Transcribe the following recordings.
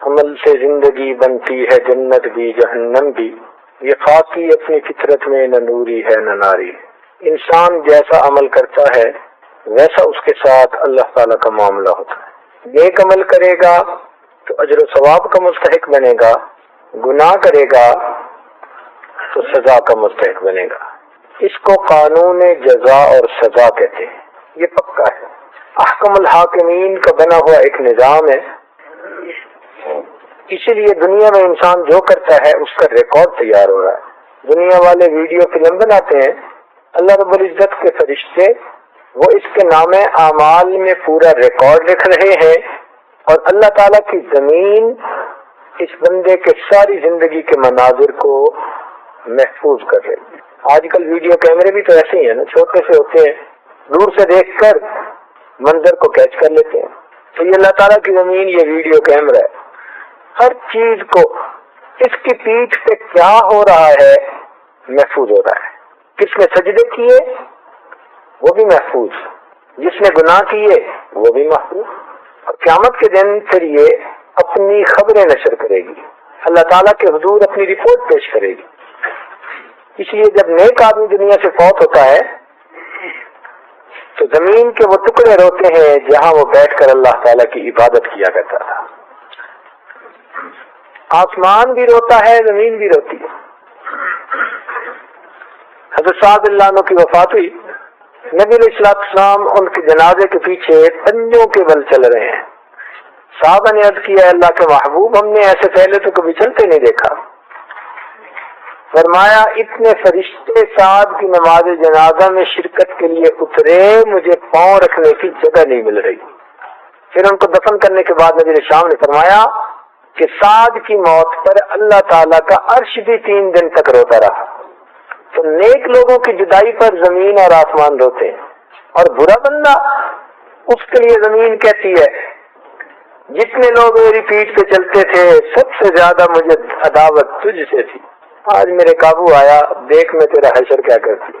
عمل سے زندگی بنتی ہے جنت بھی جہنم بھی، یہ خاکی اپنی فطرت میں نہ نوری ہے نہ ناری۔ انسان جیسا عمل کرتا ہے ویسا اس کے ساتھ اللہ تعالیٰ کا معاملہ ہوتا ہے۔ نیک عمل کرے گا تو اجر و ثواب کا مستحق بنے گا، گناہ کرے گا تو سزا کا مستحق بنے گا۔ اس کو قانون جزا اور سزا کہتے ہیں، یہ پکا ہے، احکم الحاکمین کا بنا ہوا ایک نظام ہے۔ اسی لیے دنیا میں انسان جو کرتا ہے اس کا ریکارڈ تیار ہو رہا ہے۔ دنیا والے ویڈیو فلم بناتے ہیں، اللہ رب العزت کے فرشتے وہ اس کے نام اعمال میں پورا ریکارڈ لکھ رہے ہیں، اور اللہ تعالیٰ کی زمین اس بندے کے ساری زندگی کے مناظر کو محفوظ کر رہی ہے۔ آج کل ویڈیو کیمرے بھی تو ایسے ہی ہیں نا، چھوٹے سے ہوتے ہیں، دور سے دیکھ کر منظر کو کیچ کر لیتے ہیں۔ تو یہ اللہ تعالیٰ کی زمین یہ ویڈیو کیمرہ ہے، ہر چیز کو اس کی پیٹھ پہ کیا ہو رہا ہے محفوظ ہو رہا ہے۔ کس نے سجدے کیے وہ بھی محفوظ، جس نے گناہ کیے وہ بھی محفوظ، اور قیامت کے دن پھر یہ اپنی خبریں نشر کرے گی، اللہ تعالیٰ کے حضور اپنی رپورٹ پیش کرے گی۔ اس لیے جب نیک آدمی دنیا سے فوت ہوتا ہے تو زمین کے وہ ٹکڑے روتے ہیں جہاں وہ بیٹھ کر اللہ تعالیٰ کی عبادت کیا کرتا تھا۔ آسمان بھی روتا ہے، زمین بھی روتی ہے۔ حضرت سعد اللہ عنہ کی وفات ہوئی، نبی علیہ السلام ان کے جنازے کے پیچھے پنجوں کے بل چل رہے ہیں۔ صحابہ نے عرض کیا اللہ کے محبوب، ہم نے ایسے پہلے تو کبھی چلتے نہیں دیکھا۔ فرمایا اتنے فرشتے سعد کی نماز جنازہ میں شرکت کے لیے اترے، مجھے پاؤں رکھنے کی جگہ نہیں مل رہی۔ پھر ان کو دفن کرنے کے بعد نبی شام نے فرمایا کہ سعد کی موت پر اللہ تعالیٰ کا عرش بھی 3 دن تک روتا رہا۔ تو نیک لوگوں کی جدائی پر زمین اور آسمان روتے ہیں، اور برا بندہ اس کے لیے زمین کہتی ہے جتنے لوگ میری پیٹھ پہ چلتے تھے سب سے زیادہ مجھے عداوت تجھ سے تھی، آج میرے قابو آیا، دیکھ میں تیرا حشر کیا کرتی۔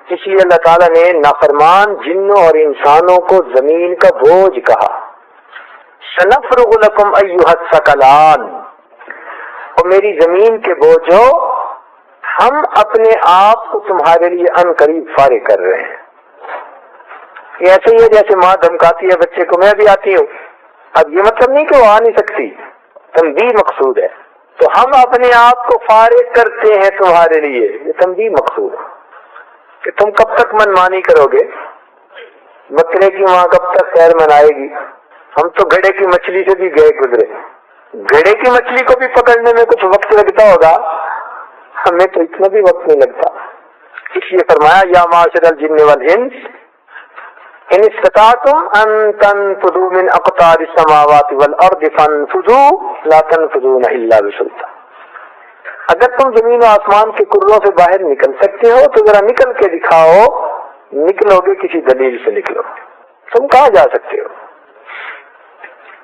اس لیے اللہ تعالیٰ نے نافرمان جنوں اور انسانوں کو زمین کا بوجھ کہا، سنفرغ لکم ایھا الثقلان، اور میری زمین کے بوجھو ہم اپنے آپ کو تمہارے لیے ان قریب فارغ کر رہے ہیں۔ یہ ایسے ہی ہے جیسے ماں دھمکاتی ہے بچے کو، میں بھی آتی ہوں، اب یہ مطلب نہیں کہ وہ آ نہیں سکتی، تنبیہ مقصود ہے، تو ہم اپنے آپ کو فارغ کرتے ہیں تمہارے لیے، یہ تنبیہ مقصود ہے کہ تم کب تک منمانی کرو گے، بکرے کی ماں کب تک خیر منائے گی۔ ہم تو گھڑے کی مچھلی سے بھی گئے گزرے، گھڑے کی مچھلی کو بھی پکڑنے میں کچھ وقت لگتا ہوگا، ہمیں تو اتنا بھی وقت نہیں لگتا۔ اس لیے فرمایا یا معاشر الجن والانس ان استطعتم ان تنفذوا من اقطار السماوات والارض فانفذوا لا تنفذون الا بسلطان، اگر تم زمین و آسمان کے کروں سے باہر نکل سکتے ہو تو ذرا نکل کے دکھاؤ، نکلو گے کسی دلیل سے نکلو، تم کہاں جا سکتے ہو۔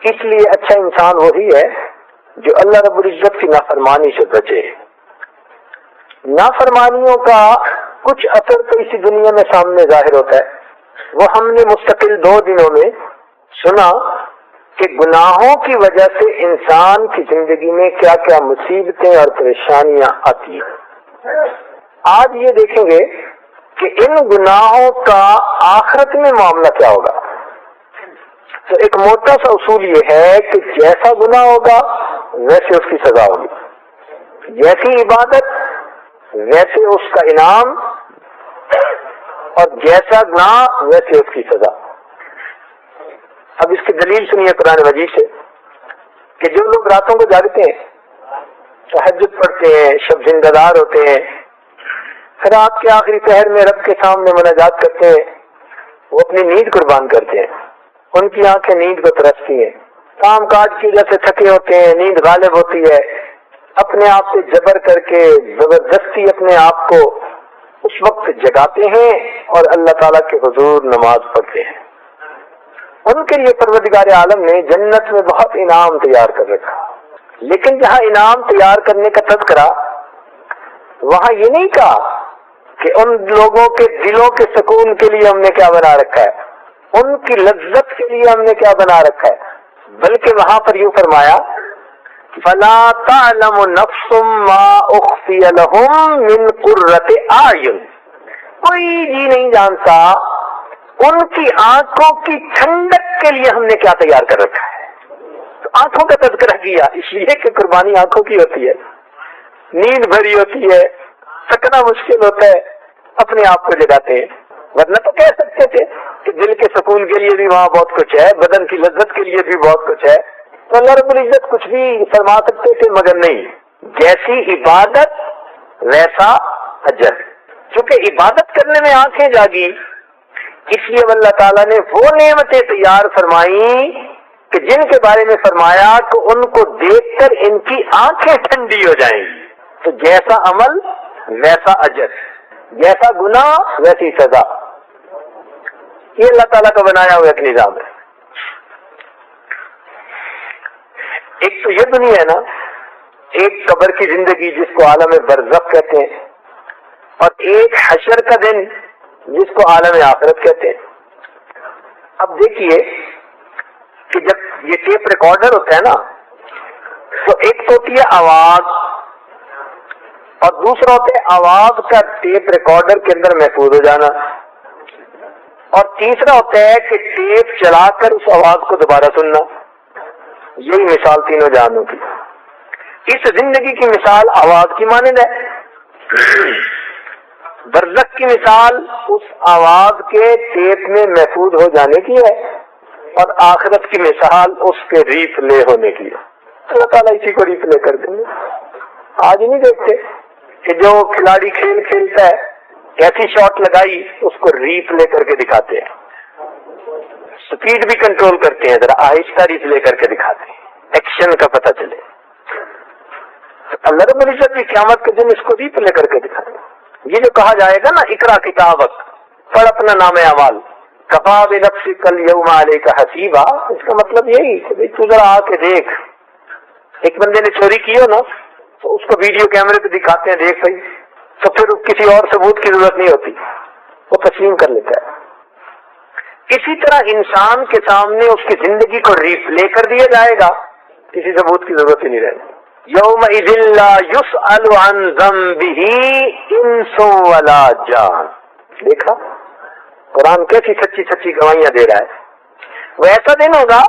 اس لیے اچھا انسان وہی ہے جو اللہ رب العزت کی نافرمانی سے بچے۔ نافرمانیوں کا کچھ اثر تو اسی دنیا میں سامنے ظاہر ہوتا ہے، وہ ہم نے مستقل 2 دنوں میں سنا کہ گناہوں کی وجہ سے انسان کی زندگی میں کیا کیا مصیبتیں اور پریشانیاں آتی ہیں۔ آج یہ دیکھیں گے کہ ان گناہوں کا آخرت میں معاملہ کیا ہوگا۔ تو ایک موٹا سا اصول یہ ہے کہ جیسا گناہ ہوگا ویسے اس کی سزا ہوگی، جیسی عبادت ویسے اس کا انعام، اور جیسا گناہ ویسے اس کی سزا۔ اب اس کی دلیل سنیے قرآن مجید سے کہ جو لوگ راتوں کو جاگتے ہیں، تہجد پڑھتے ہیں، شب زندہ دار ہوتے ہیں، رات کے آخری پہر میں رب کے سامنے مناجات کرتے ہیں، وہ اپنی نیند قربان کرتے ہیں، ان کی آنکھیں نیند کو ترستی ہیں، کام کاج کی وجہ سے تھکے ہوتے ہیں، نیند غالب ہوتی ہے، اپنے آپ سے جبر کر کے زبردستی اپنے آپ کو اس وقت جگاتے ہیں اور اللہ تعالیٰ کے حضور نماز پڑھتے ہیں۔ ان کے لیے پروردگار عالم نے جنت میں بہت انعام تیار کر رکھا، لیکن جہاں انعام تیار کرنے کا تذکرہ، وہاں یہ نہیں کہا کہ ان لوگوں کے دلوں کے سکون کے لیے ہم نے کیا بنا رکھا ہے، ان کی لذت کے لیے ہم نے کیا بنا رکھا ہے؟ بلکہ وہاں پر یوں فرمایا فلا تعلم نفس ما اخفی لهم من قرۃ اعین، کوئی جی نہیں جانتا ان کی آنکھوں کی ٹھنڈک کے لیے ہم نے کیا تیار کر رکھا ہے۔ تو آنکھوں کا تذکرہ کیا اس لیے کہ قربانی آنکھوں کی ہوتی ہے، نیند بھری ہوتی ہے، سکنا مشکل ہوتا ہے، اپنے آپ کو جگاتے ہیں، ورنہ تو کہہ سکتے تھے کہ دل کے سکون کے لیے بھی وہاں بہت کچھ ہے، بدن کی لذت کے لیے بھی بہت کچھ ہے، تو اللہ رب العزت کچھ بھی فرما سکتے تھے، مگر نہیں، جیسی عبادت ویسا اجر۔ چونکہ عبادت کرنے میں آنکھیں جاگی، اس لیے اللہ تعالیٰ نے وہ نعمتیں تیار فرمائیں کہ جن کے بارے میں فرمایا کہ ان کو دیکھ کر ان کی آنکھیں ٹھنڈی ہو جائیں گی۔ تو جیسا عمل ویسا اجر، جیسا گناہ ویسی سزا، یہ اللہ تعالیٰ کا بنایا ہوا ایک نظام ہے۔ ایک تو یہ دنیا ہے نا، ایک قبر کی زندگی جس کو عالم برزخ کہتے ہیں، اور ایک حشر کا دن جس کو عالم آخرت کہتے ہیں۔ اب دیکھیے کہ جب یہ ٹیپ ریکارڈر ہوتا ہے نا، تو ایک تو ہوتی ہے آواز، اور دوسرا ہوتا ہے آواز کا ٹیپ ریکارڈر کے اندر محفوظ ہو جانا، اور تیسرا ہوتا ہے کہ ٹیپ چلا کر اس آواز کو دوبارہ سننا۔ یہی مثال تینوں جہانوں کی۔ اس زندگی کی مثال آواز کی مانند ہے، برزخ کی مثال اس آواز کے ٹیپ میں محفوظ ہو جانے کی ہے، اور آخرت کی مثال اس کے ری پلے ہونے کی ہے۔ اللہ تعالیٰ اسی کو ری پلے کر دیں گے۔ آج نہیں دیکھتے کہ جو کھلاڑی کھیل کھیلتا ہے، ایسی شاٹ لگائی اس کو ری پلے کر کے دکھاتے ہیں، سپیڈ بھی کنٹرول کرتے ہیں، ذرا آہستہ ری پلے کر کے دکھاتے ہیں، ایکشن کا پتہ چلے۔ اللہ رب العزت بھی قیامت کے دن اس کو ری پلے کر کے دکھاتے ہیں۔ یہ جو کہا جائے گا نا اقرا کتابک، پڑھ اپنا نام اعمال، کفا بنفسک الیوم علیک حسیبا، اس کا مطلب یہی کہ بھئی تو ذرا آ کے دیکھ۔ ایک بندے نے چوری کی ہو نا، تو اس کو ویڈیو کیمرے پہ دکھاتے ہیں، دیکھ بھائی، تو پھر کسی اور ثبوت کی ضرورت نہیں ہوتی، وہ تسلیم کر لیتا ہے۔ اسی طرح انسان کے سامنے اس کی زندگی کو ری پلے کر دیا جائے گا، کسی ثبوت کی ضرورت ہی نہیں رہے گی۔ یومئذ لا یسأل عن ذنبہ انس ولا جان۔ دیکھا قرآن کیسی سچی سچی گواہیاں دے رہا ہے۔ وہ ایسا دن ہوگا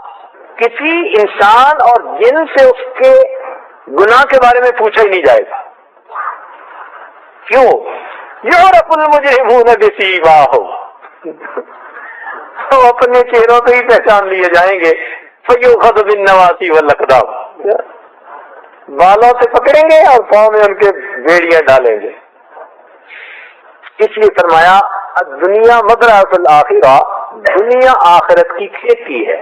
کسی انسان اور جن سے اس کے گناہ کے بارے میں پوچھا ہی نہیں جائے گا۔ کیوں؟ یعرف المجرمون بسیماہم، وہ اپنے چہروں سے ہی پہچان لیے جائیں گے۔ فیؤخذ بالنواصی والاقدام، بالوں سے پکڑیں گے اور پاؤں میں ان کے بیڑیاں ڈالیں گے۔ اس لیے فرمایا الدنیا مزرعۃ الآخرہ، دنیا آخرت کی کھیتی ہے،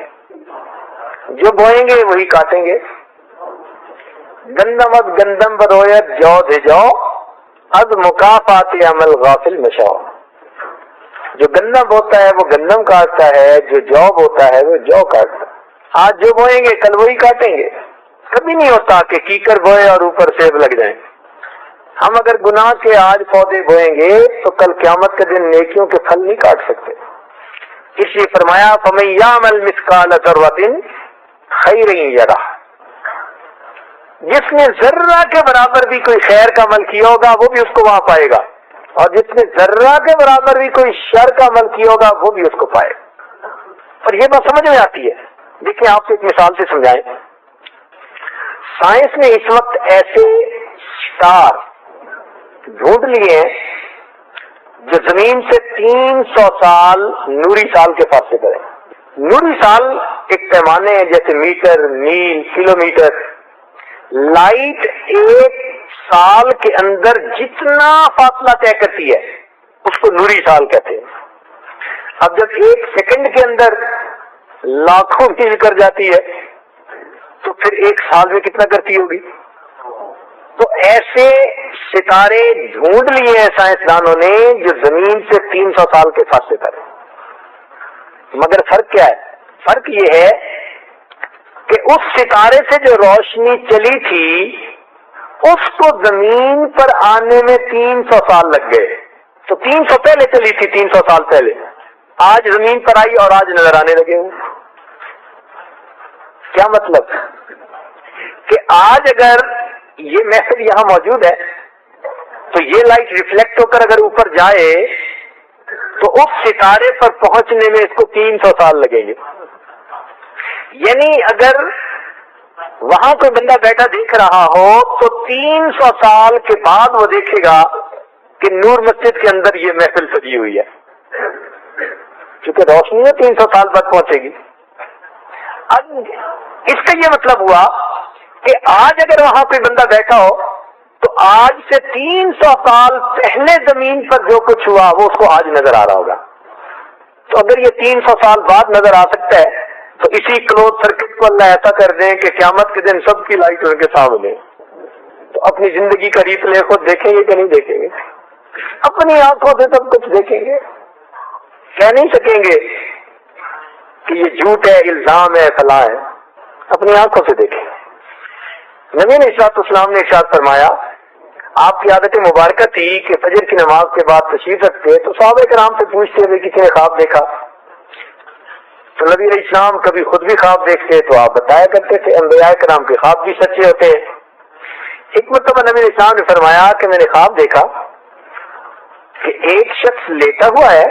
جو بوئیں گے وہی کاٹیں گے۔ گندمت گندم برویت جو دے جو از مکافات عمل غافل مشاء، جو گندم ہوتا ہے وہ گندم کاٹتا ہے، جو جو ہوتا ہے وہ جو کاٹتا ہے۔ آج جو بوئیں گے کل وہی کاٹیں گے۔ کبھی نہیں ہوتا کہ کیکر بوئے اور اوپر سیب لگ جائیں۔ ہم اگر گناہ کے آج پودے بوئیں گے تو کل قیامت کے دن نیکیوں کے پھل نہیں کاٹ سکتے۔ اس لیے فرمایا فَمَن يَعْمَلْ مِثْقَالَ ذَرَّةٍ خَيْرًا يَرَهُ، جس نے ذرہ کے برابر بھی کوئی خیر کا عمل کیا ہوگا وہ بھی اس کو وہاں پائے گا، اور جس نے ذرہ کے برابر بھی کوئی شر کا عمل کیا ہوگا وہ بھی اس کو پائے گا۔ اور یہ بات سمجھ میں آتی ہے۔ دیکھیں آپ کو ایک مثال سے سمجھائیں۔ سائنس نے اس وقت ایسے اسٹار ڈھونڈ لیے ہیں جو زمین سے 300 سال نوری سال کے فاصلے پر ہیں۔ نوری سال ایک پیمانے ہیں جیسے میٹر، میل، کلومیٹر۔ لائٹ ایک سال کے اندر جتنا فاصلہ طے کرتی ہے اس کو نوری سال کہتے ہیں۔ اب جب ایک سیکنڈ کے اندر لاکھوں میل کر جاتی ہے تو پھر ایک سال میں کتنا کرتی ہوگی؟ تو ایسے ستارے ڈھونڈ لیے ہیں سائنسدانوں نے جو زمین سے 300 سال کے فاصلے پر ہے۔ مگر فرق کیا ہے؟ فرق یہ ہے کہ اس ستارے سے جو روشنی چلی تھی اس کو زمین پر آنے میں 300 سال لگ گئے۔ تو 300 پہلے چلی تھی، 300 سال پہلے، آج زمین پر آئی اور آج نظر آنے لگے ہوں. کیا مطلب کہ آج اگر یہ محفل یہاں موجود ہے تو یہ لائٹ ریفلیکٹ ہو کر اگر اوپر جائے تو اس ستارے پر پہنچنے میں اس کو 300 سال لگیں گے. یعنی اگر وہاں کوئی بندہ بیٹھا دیکھ رہا ہو تو 300 سال کے بعد وہ دیکھے گا کہ نور مسجد کے اندر یہ محفل سجی ہوئی ہے، کیونکہ روشنی میں 300 سال بعد پہنچے گی. اب اس کا یہ مطلب ہوا کہ آج اگر وہاں کوئی بندہ بیٹھا ہو تو آج سے 300 سال پہلے زمین پر جو کچھ ہوا وہ اس کو آج نظر آ رہا ہوگا. تو اگر یہ 300 سال بعد نظر آ سکتا ہے تو اسی کلوز سرکٹ کو اللہ ایسا کر دیں کہ قیامت کے دن سب کی لائٹ ان کے سامنے. تو اپنی زندگی کا ریپلے خود دیکھیں گے کہ نہیں دیکھیں گے؟ اپنی آنکھوں سے سب کچھ دیکھیں گے. کہہ نہیں سکیں گے کہ یہ جھوٹ ہے، الزام ہے، فلاں ہے. اپنی آنکھوں سے دیکھیں. نبی علیہ الصلوۃ والسلام نے ارشاد فرمایا، آپ کی عادت مبارکہ تھی کہ فجر کی نماز کے بعد تشریف رکھتے تو صحابہ کرام سے پوچھتے ہوئے کسی نے خواب دیکھا؟ تو نبی علیہ السلام کبھی خود بھی خواب دیکھتے تو آپ بتایا کرتے تھے. انبیاء کرام کے خواب بھی سچے ہوتے ہیں. ایک مرتبہ نبی علیہ السلام نے فرمایا کہ میں نے خواب دیکھا کہ ایک شخص لیٹا ہوا ہے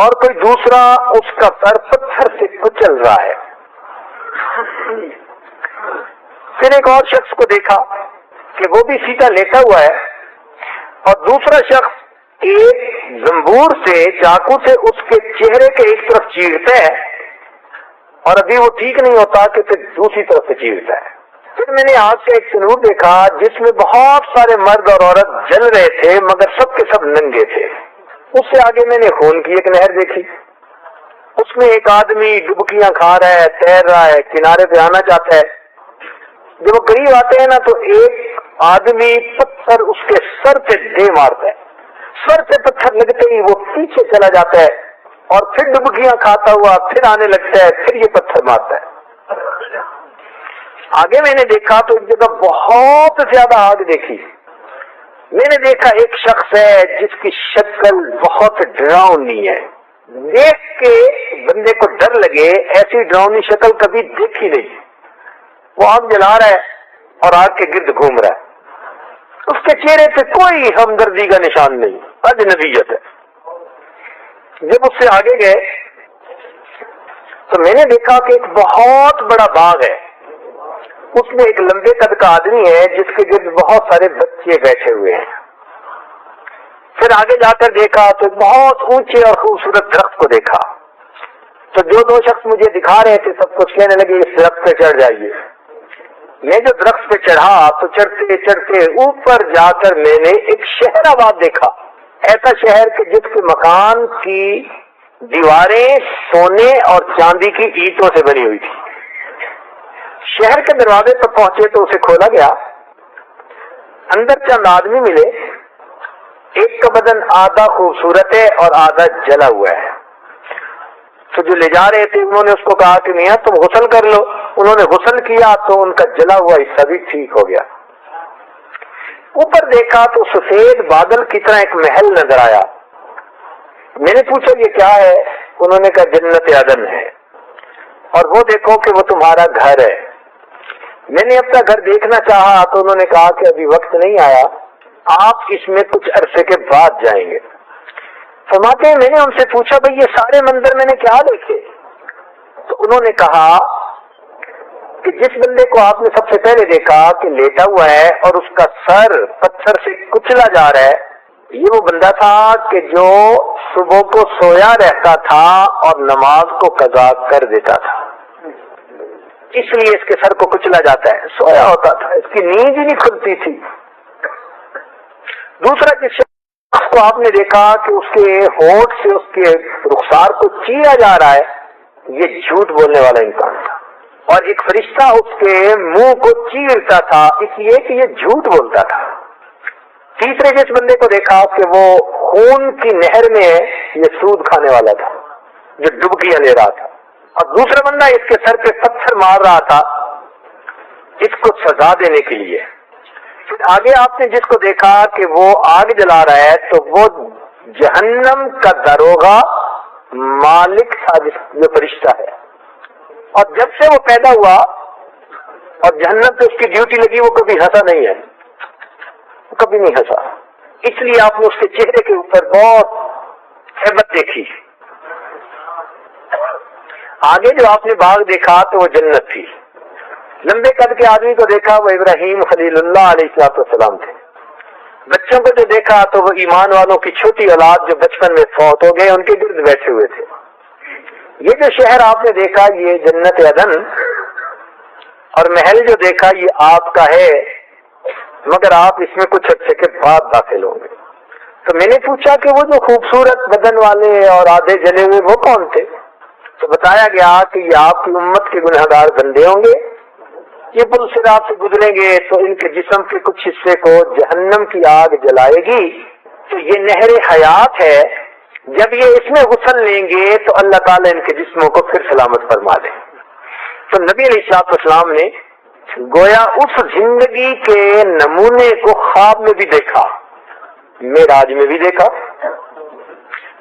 اور کوئی دوسرا اس کا سر پتھر سے کچل رہا ہے. پھر ایک اور شخص کو دیکھا کہ وہ بھی سیدھا لیٹا ہوا ہے اور دوسرا شخص ایک زنبور سے چاقو سے اس کے چہرے کے ایک طرف چیرتا ہے اور ابھی وہ ٹھیک نہیں ہوتا کہ پھر دوسری طرف سے چیرتا ہے. پھر میں نے آج سے ایک تنور دیکھا جس میں بہت سارے مرد اور عورت جل رہے تھے مگر سب کے سب ننگے تھے. اس سے آگے میں نے خون کی ایک نہر دیکھی. اس میں ایک آدمی ڈبکیاں کھا رہا ہے، تیر رہا ہے، کنارے پہ آنا چاہتا ہے. جب وہ قریب آتے ہیں نا تو ایک آدمی پتھر اس کے سر پہ دے مارتا ہے. سر پہ پتھر لگتے ہی وہ پیچھے چلا جاتا ہے اور پھر ڈبکیاں کھاتا ہوا پھر آنے لگتا ہے، پھر یہ پتھر مارتا ہے. آگے میں نے دیکھا تو ایک جگہ بہت زیادہ آگ دیکھی. میں نے دیکھا ایک شخص ہے جس کی شکل بہت ڈراؤنی ہے. دیکھ کے بندے کو ڈر لگے، ایسی ڈراؤنی شکل کبھی دیکھی نہیں. وہ آگ جلا رہا ہے اور آگ کے گرد گھوم رہا ہے. اس کے چہرے پہ کوئی ہمدردی کا نشان نہیں، اجنبیت ہے. جب اس سے آگے گئے تو میں نے دیکھا کہ ایک بہت بڑا باغ ہے. اس میں ایک لمبے قد کا آدمی ہے جس کے گرد بہت سارے بچے بیٹھے ہوئے ہیں. پھر آگے جا کر دیکھا تو بہت اونچے اور خوبصورت درخت کو دیکھا. تو جو دو شخص مجھے دکھا رہے تھے سب کچھ کہنے لگے اس درخت پہ چڑھ جائیے. میں جو درخت پہ چڑھا تو چڑھتے چڑھتے اوپر جا کر میں نے ایک شہر آباد دیکھا. ایسا شہر کہ جس کے مکان کی دیواریں سونے اور چاندی کی اینٹوں سے بنی ہوئی تھی. شہر کے دروازے پر پہنچے تو اسے کھولا گیا. اندر چند آدمی ملے. ایک کا بدن آدھا خوبصورت ہے اور آدھا جلا ہوا ہے. تو جو لے جا رہے تھے انہوں نے اس کو کہا کہ میاں تم غسل کر لو. انہوں نے غسل کیا تو ان کا جلا ہوا حصہ بھی ٹھیک ہو گیا. اوپر دیکھا تو سفید بادل کی طرح ایک محل نظر آیا. میں نے پوچھا یہ کیا ہے؟ انہوں نے کہا جنت عدن ہے اور وہ دیکھو کہ وہ تمہارا گھر ہے. میں نے اپنا گھر دیکھنا چاہا تو انہوں نے کہا کہ ابھی وقت نہیں آیا، آپ اس میں کچھ عرصے کے بعد جائیں گے. فرماتے ہیں میں نے ان سے پوچھا بھئی یہ سارے منظر میں نے کیا دیکھے؟ تو انہوں نے کہا کہ جس بندے کو آپ نے سب سے پہلے دیکھا کہ لیٹا ہوا ہے اور اس کا سر پتھر سے کچلا جا رہا ہے، یہ وہ بندہ تھا کہ جو صبح کو سویا رہتا تھا اور نماز کو قضا کر دیتا تھا. اس لیے اس کے سر کو کچلا جاتا ہے. سویا ہوتا تھا، اس کی نیند ہی نہیں کھلتی تھی. دوسرا جس شخص کو آپ نے دیکھا کہ اس کے ہونٹ سے اس کے رخسار کو چیرا جا رہا ہے، یہ جھوٹ بولنے والا انسان تھا اور ایک فرشتہ اس کے منہ کو چیرتا تھا اس لیے کہ یہ جھوٹ بولتا تھا. تیسرے جس بندے کو دیکھا کہ وہ خون کی نہر میں یہ سود کھانے والا تھا جو ڈبکیاں لے رہا تھا اور دوسرا بندہ اس کے سر پہ پتھر مار رہا تھا اس کو سزا دینے کے لیے. پھر آگے آپ نے جس کو دیکھا کہ وہ آگ جلا رہا ہے تو وہ جہنم کا داروغہ مالک تھا جو فرشتہ ہے، اور جب سے وہ پیدا ہوا اور جہنم پہ اس کی ڈیوٹی لگی وہ کبھی ہنسا نہیں ہے، وہ کبھی نہیں ہنسا، اس لیے آپ نے اس کے چہرے کے اوپر بہت ہیبت دیکھی۔ آگے جو آپ نے باغ دیکھا تو وہ جنت تھی، لمبے قد کے آدمی کو دیکھا وہ ابراہیم خلیل اللہ علیہ السلام تھے، بچوں کو جو دیکھا تو وہ ایمان والوں کی چھوٹی اولاد جو بچپن میں فوت ہو گئے ان کے گرد بیٹھے ہوئے تھے۔ یہ جو شہر آپ نے دیکھا یہ جنت عدن، اور محل جو دیکھا یہ آپ کا ہے، مگر آپ اس میں کچھ عرصے کے بعد داخل ہوں گے۔ تو میں نے پوچھا کہ وہ جو خوبصورت بدن والے اور آدھے جلے ہوئے وہ کون تھے؟ تو بتایا گیا کہ یہ آپ کی امت کے گنہگار بندے ہوں گے، یہ پل صراط سے گزریں گے تو ان کے جسم کے کچھ حصے کو جہنم کی آگ جلائے گی، تو یہ نہر حیات ہے، جب یہ اس میں غسل لیں گے تو اللہ تعالیٰ ان کے جسموں کو پھر سلامت فرما دے۔ تو نبی علیہ السلام نے گویا اس زندگی کے نمونے کو خواب میں بھی دیکھا، معراج میں بھی دیکھا۔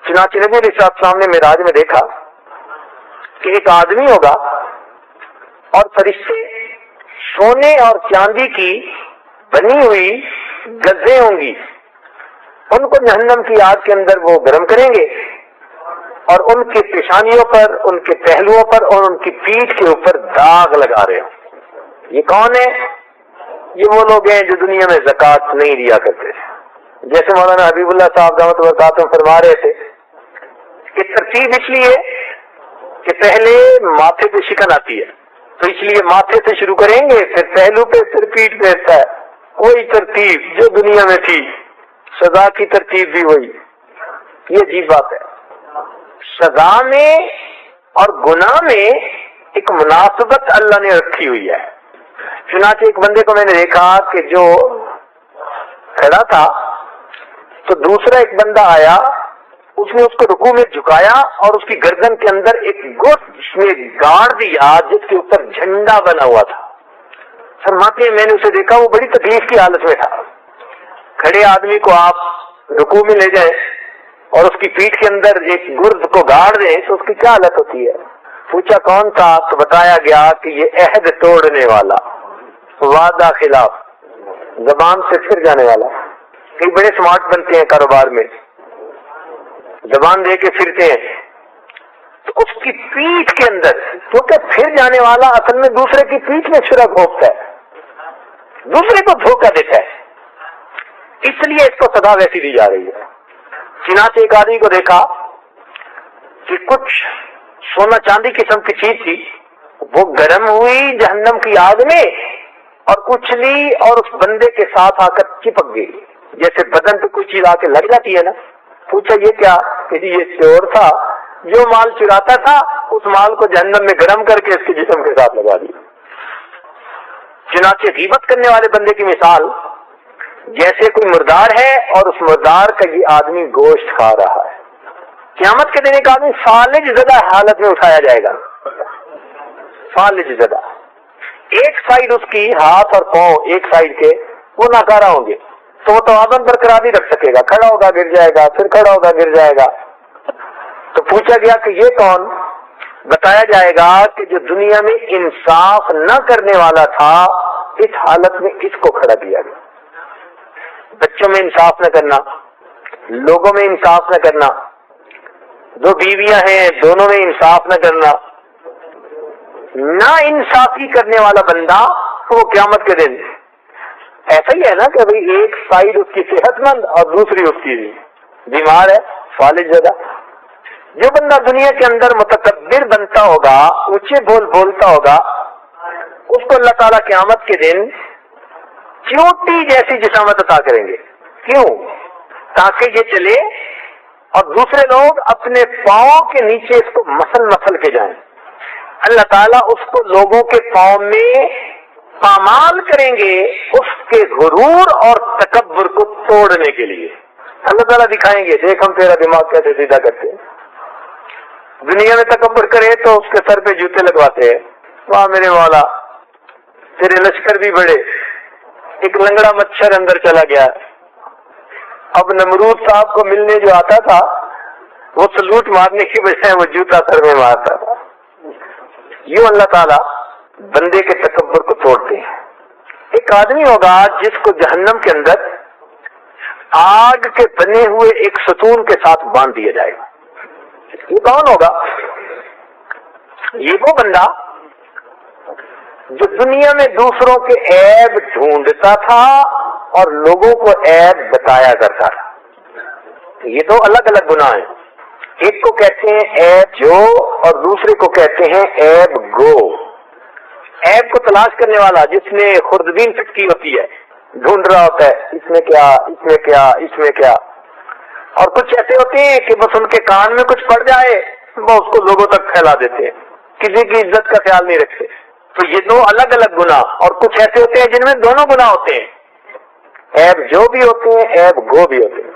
چنانچہ نبی علیہ السلام نے معراج میں دیکھا کہ ایک آدمی ہوگا اور فرشتے سونے اور چاندی کی بنی ہوئی گزیں ہوں گی، ان کو جہنم کی آگ کے اندر وہ گرم کریں گے اور ان کی پیشانیوں پر، ان کے پہلوؤں پر اور ان کی پیٹھ کے اوپر داغ لگا رہے ہوں۔ یہ کون ہے؟ یہ وہ لوگ ہیں جو دنیا میں زکوٰۃ نہیں دیا کرتے تھے، جیسے مولانا حبیب اللہ صاحب دعوت برکاتہ فرما رہے تھے کہ ترتیب اس لیے کہ پہلے ماتھے پہ شکن آتی ہے تو اس لیے ماتھے سے شروع کریں گے، پھر پہلو پہ، پھر پیٹھ پہ ہوتا ہے، وہی ترتیب جو دنیا میں تھی، سزا کی ترتیب بھی وہی۔ یہ عجیب بات ہے، سزا میں اور گناہ میں ایک مناسبت اللہ نے رکھی ہوئی ہے۔ چنانچہ ایک بندے کو میں نے دیکھا کہ جو کھڑا تھا تو دوسرا ایک بندہ آیا، اس نے اس کو رکوع میں جھکایا اور اس کی گردن کے اندر ایک گوشت میں گاڑ دیا جس کے اوپر جھنڈا بنا ہوا تھا۔ فرماتے ہیں میں نے اسے دیکھا وہ بڑی تکلیف کی حالت میں تھا۔ کھڑے آدمی کو آپ رکوع میں لے جائیں اور اس کی پیٹھ کے اندر ایک گرد کو گاڑ دیں تو اس کی کیا حالت ہوتی ہے؟ پوچھا کون تھا تو بتایا گیا کہ یہ عہد توڑنے والا، وعدہ خلاف، زبان سے پھر جانے والا۔ کئی بڑے سمارٹ بنتے ہیں کاروبار میں، زبان دے کے پھرتے ہیں، تو اس کی پیٹھ کے اندر، کیونکہ پھر جانے والا اصل میں دوسرے کی پیٹھ میں چھرا گھونپتا ہے، دوسرے کو دھوکہ دیتا ہے، اس لیے اس کو سزا ویسی دی جا رہی ہے۔ چنانچہ ایک آدمی کو دیکھا کہ کچھ سونا چاندی قسم کی چیز تھی، وہ گرم ہوئی جہنم کی آگ میں اور کچلی اور اس بندے کے ساتھ آ کر چپک گئی، جیسے بدن پہ کوئی چیز آ کے لگ جاتی ہے نا۔ پوچھا یہ کیا؟ کہ یہ چور تھا، جو مال چراتا تھا اس مال کو جہنم میں گرم کر کے اس کے جسم کے ساتھ لگا دیا۔ چنانچہ غیبت کرنے والے بندے کی مثال جیسے کوئی مردار ہے اور اس مردار کا یہ آدمی گوشت کھا رہا ہے۔ قیامت کے دن ایک آدمی فالج زدہ حالت میں اٹھایا جائے گا، فالج زدہ، ایک سائیڈ اس کی ہاتھ اور پاؤں ایک سائیڈ کے وہ ناکارہ ہوں گے، تو وہ توازن برقرار نہیں رکھ سکے گا، کھڑا ہوگا گر جائے گا، پھر کھڑا ہوگا گر جائے گا۔ تو پوچھا گیا کہ یہ کون؟ بتایا جائے گا کہ جو دنیا میں انصاف نہ کرنے والا تھا اس حالت میں اس کو کھڑا کیا گیا۔ بچوں میں انصاف نہ کرنا، لوگوں میں انصاف نہ کرنا، دو بیویاں ہیں دونوں میں انصاف نہ کرنا، نہ انصافی کرنے والا بندہ تو وہ قیامت کے دن ایسا ہی ہے نا کہ بھئی ایک سائیڈ اس کی صحت مند اور دوسری اس کی بیمار ہے، فالج زدہ۔ جو بندہ دنیا کے اندر متکبر بنتا ہوگا، اونچے بول بولتا ہوگا، اس کو اللہ تعالیٰ قیامت کے دن چیوٹی جیسی جسامت عطا کریں گے۔ کیوں؟ تاکہ یہ چلے اور دوسرے لوگ اپنے پاؤں کے نیچے اس کو مسل مسل کے جائیں۔ اللہ تعالیٰ اس کو لوگوں کے پاؤں میں پامال کریں گے اس کے غرور اور تکبر کو توڑنے کے لیے۔ اللہ تعالیٰ دکھائیں گے دیکھ ہم تیرا دماغ کیسے سیدھا کرتے ہیں۔ دنیا میں تکبر کرے تو اس کے سر پہ جوتے لگواتے ہیں، واہ میرے مولا تیرے لشکر بھی بڑے، ایک لنگڑا مچھر اندر چلا گیا، اب نمرود صاحب کو ملنے جو آتا تھا وہ سلوٹ مارنے کی بجائے وہ جوتا سر میں مارتا تھا. یوں اللہ تعالیٰ بندے کے تکبر کو توڑتے ہیں. ایک آدمی ہوگا جس کو جہنم کے اندر آگ کے بنے ہوئے ایک ستون کے ساتھ باندھ دیا جائے گا. یہ کون ہوگا؟ یہ وہ بندہ جو دنیا میں دوسروں کے عیب ڈھونڈتا تھا اور لوگوں کو عیب بتایا کرتا تھا. یہ دو الگ الگ گناہ ہیں. ایک کو کہتے ہیں عیب جو اور دوسرے کو کہتے ہیں عیب گو. عیب کو تلاش کرنے والا جس نے خوردبین پھٹکی ہوتی ہے، ڈھونڈ رہا ہوتا ہے اس میں کیا، اس میں کیا، اس میں کیا. اور کچھ ایسے ہوتے ہیں کہ بس ان کے کان میں کچھ پڑ جائے وہ اس کو لوگوں تک پھیلا دیتے ہیں، کسی کی عزت کا خیال نہیں رکھتے. تو یہ دو الگ الگ گناہ. اور کچھ ایسے ہوتے ہیں جن میں دونوں گناہ ہوتے ہیں، عیب جو بھی ہوتے ہیں، عیب گو بھی ہوتے ہیں.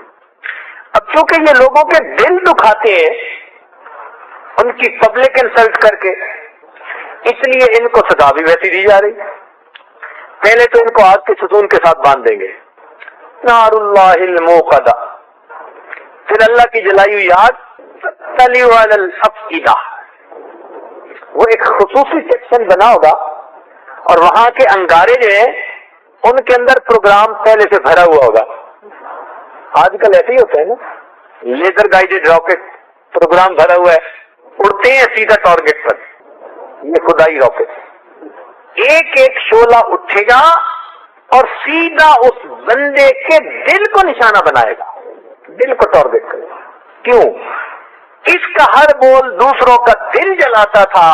اب چونکہ یہ لوگوں کے دل دکھاتے ہیں ان کی پبلک انسلٹ کر کے، اس لیے ان کو سزا بھی ویسی دی جا رہی. پہلے تو ان کو آگ کے ستون کے ساتھ باندھ دیں گے، نار اللہ الموقدہ، پھر اللہ کی جلائی ہوئی آگ تلی علی الافئدہ. وہ ایک خصوصی سیکشن بنا ہوگا اور وہاں کے انگارے جو ہیں ان کے اندر پروگرام پہلے سے بھرا ہوا ہوگا. آج کل ایسے ہی ہوتا ہے نا، لیزر گائیڈڈ راکٹ پروگرام بھرا ہوا ہے، اڑتے ہیں سیدھا ٹارگٹ پر. یہ خدائی راکٹ ایک ایک شعلہ اٹھے گا اور سیدھا اس بندے کے دل کو نشانہ بنائے گا، دل کو ٹارگٹ کرے گا. کیوں؟ اس کا ہر بول دوسروں کا دل جلاتا تھا،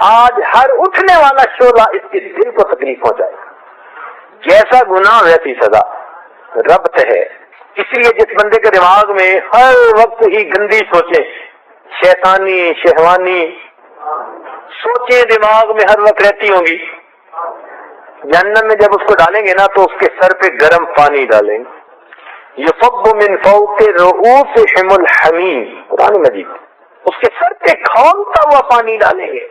آج ہر اٹھنے والا شعلہ اس کے دل کو تکلیف پہنچائے گا. جیسا گناہ ویسی سزا، ربط ہے. اس لیے جس بندے کے دماغ میں ہر وقت ہی گندی سوچیں، شیطانی شہوانی سوچیں دماغ میں ہر وقت رہتی ہوں گی، جہنم میں جب اس کو ڈالیں گے نا تو اس کے سر پہ گرم پانی ڈالیں گے. یصب من فوق رؤوسہم الحمیم، قرآن مجید، اس کے سر پہ کھولتا ہوا پانی ڈالیں گے.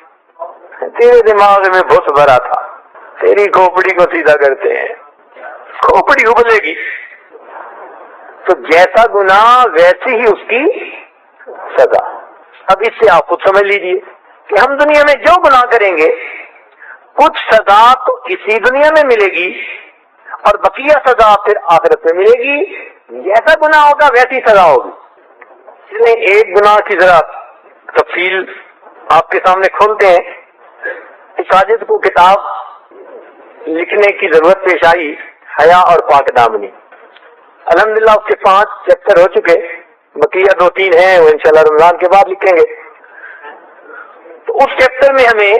تیرے دماغ میں بھوس بھرا تھا، تیری کھوپڑی کو سیدھا کرتے ہیں، کھوپڑی ابلے گی. تو جیسا گناہ ویسی ہی اس کی سزا. اب اس سے آپ خود سمجھ لیجئے کہ ہم دنیا میں جو گناہ کریں گے کچھ سزا تو اسی دنیا میں ملے گی اور بقیہ سزا پھر آخرت میں ملے گی. جیسا گناہ ہوگا ویسی سزا ہوگی. اس میں ایک گناہ کی ذرا تفصیل آپ کے سامنے کھولتے ہیں. ساجد کو کتاب لکھنے کی ضرورت پیش آئی، حیا اور پاک دامنی. الحمدللہ اس کے 5 چیپٹر ہو چکے، بقیہ 2-3 ہیں وہ انشاءاللہ رمضان کے بعد لکھیں گے. تو اس چیپٹر میں ہمیں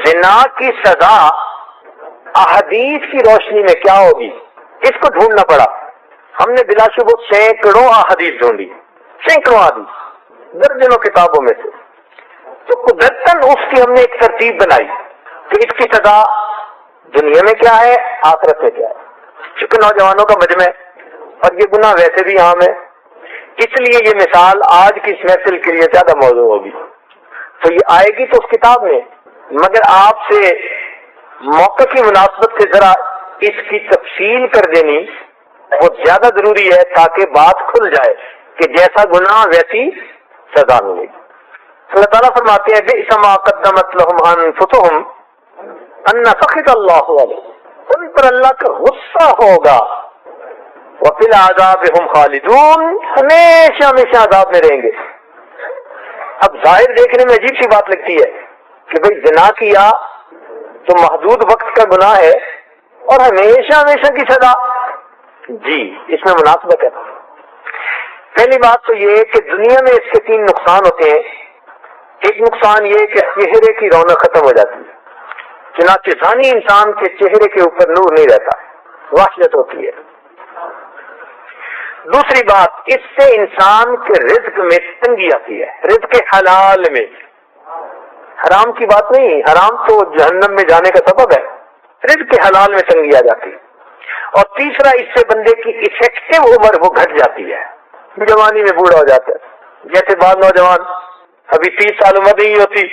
زنا کی سزا احادیث کی روشنی میں کیا ہوگی اس کو ڈھونڈنا پڑا. ہم نے بلا شبہ سینکڑوں احادیث ڈھونڈی، سینکڑوں احادیث درجنوں کتابوں میں سے. تو قدرتاً اس کی ہم نے ایک ترتیب بنائی کہ اس کی سزا دنیا میں کیا ہے، آخرت میں کیا ہے. چونکہ نوجوانوں کا مجمع ہے اور یہ گناہ ویسے بھی عام ہے، اس لیے یہ مثال آج کی اس محفل کے لیے زیادہ موضوع ہوگی. تو یہ آئے گی تو اس کتاب میں، مگر آپ سے موقع کی مناسبت سے ذرا اس کی تفصیل کر دینی وہ زیادہ ضروری ہے تاکہ بات کھل جائے کہ جیسا گناہ ویسی سزا ملے گی. اللہ تعالیٰ فرماتے ہیں بئس ما قدمت لهم انفسهم ان سخط اللہ علیہم، ان پر اللہ کا غصہ ہوگا. وفی العذاب هم خالدون، ہمیشہ ہمیشہ عذاب میں رہیں گے. اب ظاہر دیکھنے میں عجیب سی بات لگتی ہے کہ بھئی زنا کیا تو محدود وقت کا گناہ ہے اور ہمیشہ ہمیشہ کی سزا. جی اس میں مناسبت ہے. پہلی بات تو یہ کہ دنیا میں اس کے 3 نقصان ہوتے ہیں. ایک نقصان یہ کہ چہرے کی رونق ختم ہو جاتی ہے، چنانچہ زانی انسان کے چہرے کے اوپر نور نہیں رہتا، وحشت ہوتی ہے. دوسری بات، اس سے انسان کے رزق میں تنگی آتی ہے، رزق حلال میں. حرام کی بات نہیں، حرام تو جہنم میں جانے کا سبب ہے، رزق حلال میں تنگی آ جاتی ہے. اور تیسرا، اس سے بندے کی افیکٹو عمر وہ گھٹ جاتی ہے، جوانی میں بوڑھا ہو جاتا ہے. جیسے بعض نوجوان ابھی 30 سال عمر نہیں ہوتی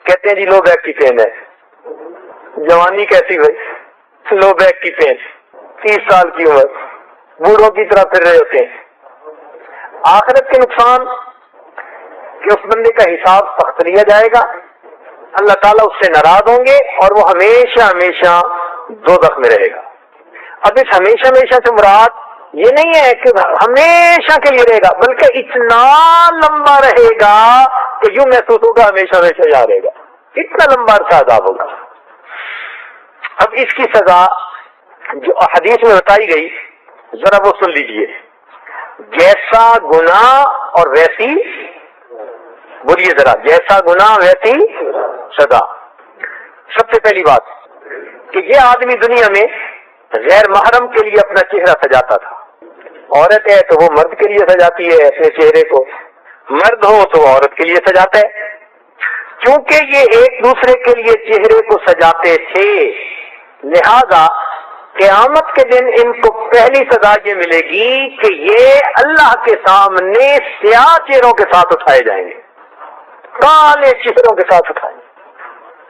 کہتے ہیں جی لو بیک کی پین ہے. جوانی کیسی بھائی، لو بیک کی پین، 30 سال کی عمر، بوڑھوں کی طرح پھر رہے ہوتے ہیں. آخرت کے نقصان کہ اس بندے کا حساب سخت لیا جائے گا, اللہ تعالیٰ اس سے ناراض ہوں گے اور وہ ہمیشہ ہمیشہ دوزخ میں رہے گا. اب اس ہمیشہ ہمیشہ سے مراد یہ نہیں ہے کہ ہمیشہ کے لیے رہے گا, بلکہ اتنا لمبا رہے گا کہ یوں محسوس ہوگا ہمیشہ ہمیشہ یہاں رہے گا, اتنا لمبا عرصہ عذاب ہوگا. اب اس کی سزا جو حدیث میں بتائی گئی ذرا وہ سن لیجئے. جیسا گناہ اور ویسی, بولیے ذرا, جیسا گناہ ویسی سزا. سب سے پہلی بات کہ یہ آدمی دنیا میں غیر محرم کے لیے اپنا چہرہ سجاتا تھا. عورت ہے تو وہ مرد کے لیے سجاتی ہے اپنے چہرے کو, مرد ہو تو وہ عورت کے لیے سجاتا ہے. کیونکہ یہ ایک دوسرے کے لیے چہرے کو سجاتے تھے, لہذا قیامت کے دن ان کو پہلی سزا یہ ملے گی کہ یہ اللہ کے سامنے سیاہ چہروں کے ساتھ اٹھائے جائیں گے, کالے چہروں کے ساتھ اٹھائیں گے.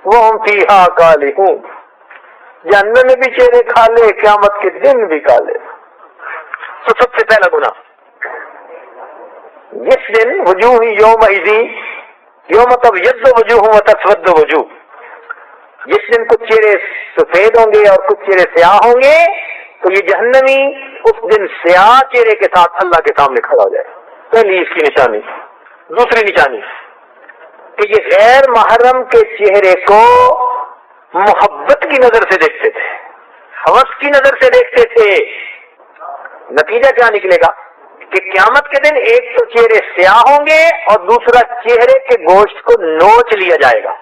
وہ ہم فیہا کالہون, جہنم میں بھی چہرے کالے, قیامت کے دن بھی کالے. تو سب سے پہلا گناہ, جس دن وجوہ یومئذ, یوم تبیض وجوہ وتسود وجوہ, جس دن کچھ چہرے سفید ہوں گے اور کچھ چہرے سیاہ ہوں گے, تو یہ جہنمی اس دن سیاہ چہرے کے ساتھ اللہ کے سامنے کھڑا ہو جائے. پہلی اس کی نشانی. دوسری نشانی کہ یہ غیر محرم کے چہرے کو محبت کی نظر سے دیکھتے تھے, ہوس کی نظر سے دیکھتے تھے. نتیجہ کیا نکلے گا کہ قیامت کے دن ایک تو چہرے سیاہ ہوں گے اور دوسرا چہرے کے گوشت کو نوچ لیا جائے گا,